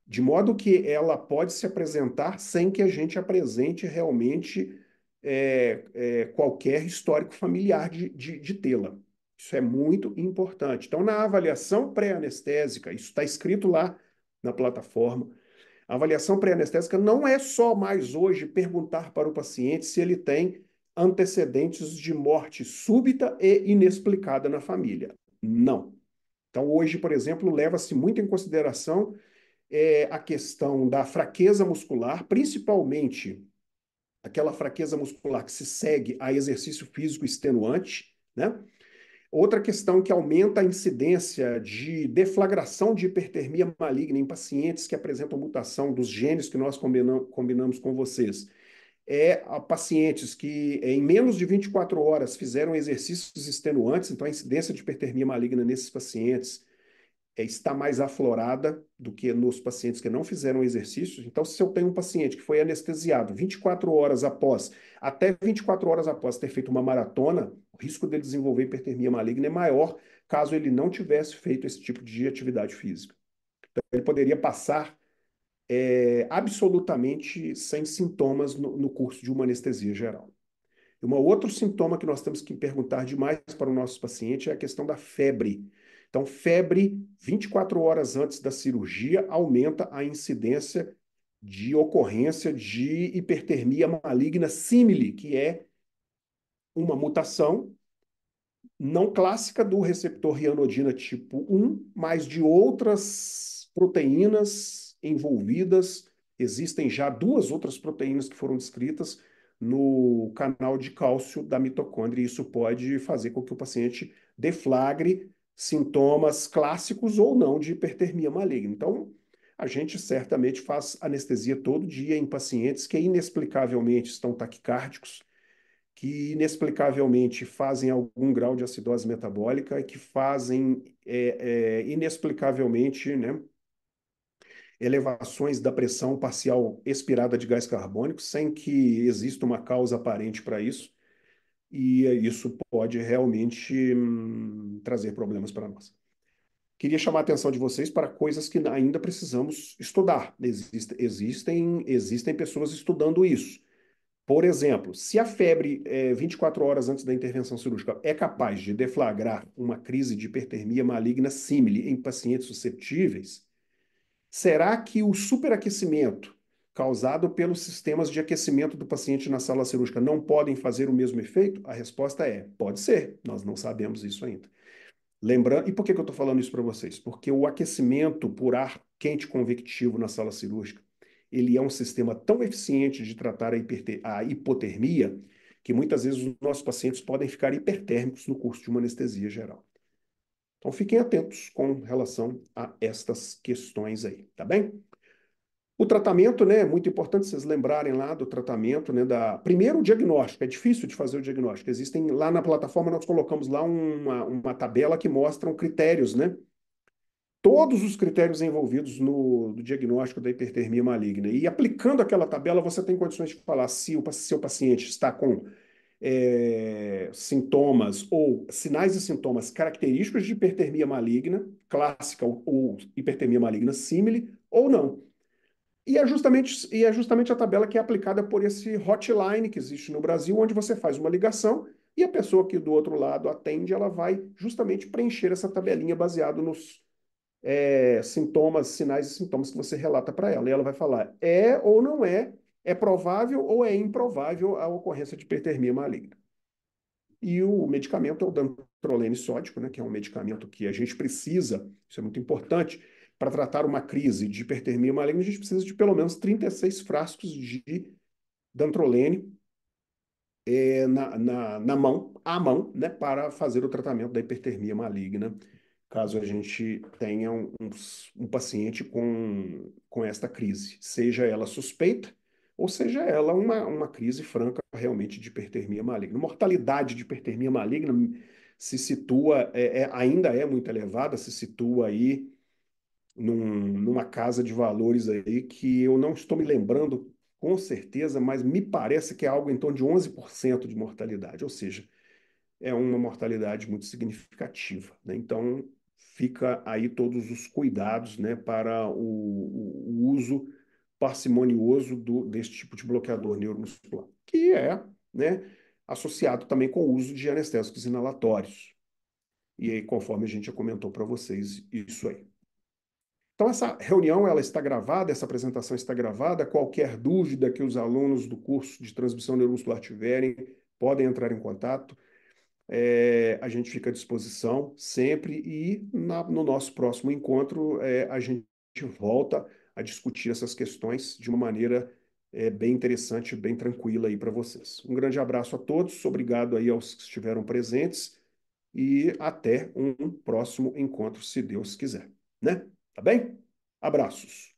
de modo que ela pode se apresentar sem que a gente apresente realmente qualquer histórico familiar de tê-la. Isso é muito importante. Então, na avaliação pré-anestésica, isso está escrito lá na plataforma. A avaliação pré-anestésica não é só mais hoje perguntar para o paciente se ele tem antecedentes de morte súbita e inexplicada na família. Não. Então, hoje, por exemplo, leva-se muito em consideração a questão da fraqueza muscular, principalmente aquela fraqueza muscular que se segue a exercício físico extenuante, né? Outra questão que aumenta a incidência de deflagração de hipertermia maligna em pacientes que apresentam mutação dos genes que nós combinamos com vocês é a pacientes que em menos de 24 horas fizeram exercícios extenuantes, então a incidência de hipertermia maligna nesses pacientes está mais aflorada do que nos pacientes que não fizeram exercícios. Então, se eu tenho um paciente que foi anestesiado 24 horas após, até 24 horas após ter feito uma maratona, o risco dele desenvolver hipertermia maligna é maior caso ele não tivesse feito esse tipo de atividade física. Então, ele poderia passar absolutamente sem sintomas no curso de uma anestesia geral. E um outro sintoma que nós temos que perguntar demais para o nosso paciente é a questão da febre. Então, febre 24 horas antes da cirurgia aumenta a incidência de ocorrência de hipertermia maligna símile, que é uma mutação não clássica do receptor rianodina tipo 1, mas de outras proteínas envolvidas. Existem já duas outras proteínas que foram descritas no canal de cálcio da mitocôndria, e isso pode fazer com que o paciente deflagre sintomas clássicos ou não de hipertermia maligna. Então, a gente certamente faz anestesia todo dia em pacientes que inexplicavelmente estão taquicárdicos, que inexplicavelmente fazem algum grau de acidose metabólica e que fazem inexplicavelmente, né, elevações da pressão parcial expirada de gás carbônico, sem que exista uma causa aparente para isso, e isso pode realmente trazer problemas para nós. Queria chamar a atenção de vocês para coisas que ainda precisamos estudar. Existem pessoas estudando isso. Por exemplo, se a febre 24 horas antes da intervenção cirúrgica é capaz de deflagrar uma crise de hipertermia maligna símile em pacientes susceptíveis, será que o superaquecimento causado pelos sistemas de aquecimento do paciente na sala cirúrgica não podem fazer o mesmo efeito? A resposta é: pode ser, nós não sabemos isso ainda. Lembrando, e por que eu estou falando isso para vocês? Porque o aquecimento por ar quente convectivo na sala cirúrgica, ele é um sistema tão eficiente de tratar a hipotermia que muitas vezes os nossos pacientes podem ficar hipertérmicos no curso de uma anestesia geral. Então fiquem atentos com relação a estas questões aí, tá bem? O tratamento, né, é muito importante vocês lembrarem lá do tratamento, né, primeiro o diagnóstico, é difícil de fazer o diagnóstico. Existem lá na plataforma, nós colocamos lá uma tabela que mostram critérios, né? Todos os critérios envolvidos no diagnóstico da hipertermia maligna. E aplicando aquela tabela, você tem condições de falar se o seu paciente está com sintomas ou sinais e sintomas característicos de hipertermia maligna, clássica ou hipertermia maligna símile, ou não. E é justamente a tabela que é aplicada por esse hotline que existe no Brasil, onde você faz uma ligação e a pessoa que do outro lado atende, ela vai justamente preencher essa tabelinha baseado nos sintomas, sinais e sintomas que você relata para ela. E ela vai falar é ou não é, é provável ou é improvável a ocorrência de hipertermia maligna. E o medicamento é o dantrolene sódico, né, que é um medicamento que a gente precisa, isso é muito importante, para tratar uma crise de hipertermia maligna, a gente precisa de pelo menos 36 frascos de dantrolene na mão, à mão, né, para fazer o tratamento da hipertermia maligna, caso a gente tenha um paciente com esta crise, seja ela suspeita ou seja ela uma crise franca realmente de hipertermia maligna. A mortalidade de hipertermia maligna se situa, ainda é muito elevada, se situa aí numa casa de valores aí que eu não estou me lembrando com certeza, mas me parece que é algo em torno de 11% de mortalidade, ou seja, é uma mortalidade muito significativa, né? Então, fica aí todos os cuidados, né, para o uso parcimonioso desse tipo de bloqueador neuromuscular, que é, né, associado também com o uso de anestésicos inalatórios. E aí, conforme a gente já comentou para vocês, isso aí. Então, essa reunião ela está gravada, essa apresentação está gravada. Qualquer dúvida que os alunos do curso de transmissão neuromuscular tiverem, podem entrar em contato. A gente fica à disposição sempre e no nosso próximo encontro a gente volta a discutir essas questões de uma maneira bem interessante, bem tranquila aí para vocês. Um grande abraço a todos, obrigado aí aos que estiveram presentes e até um próximo encontro, se Deus quiser, né? Tá bem? Abraços.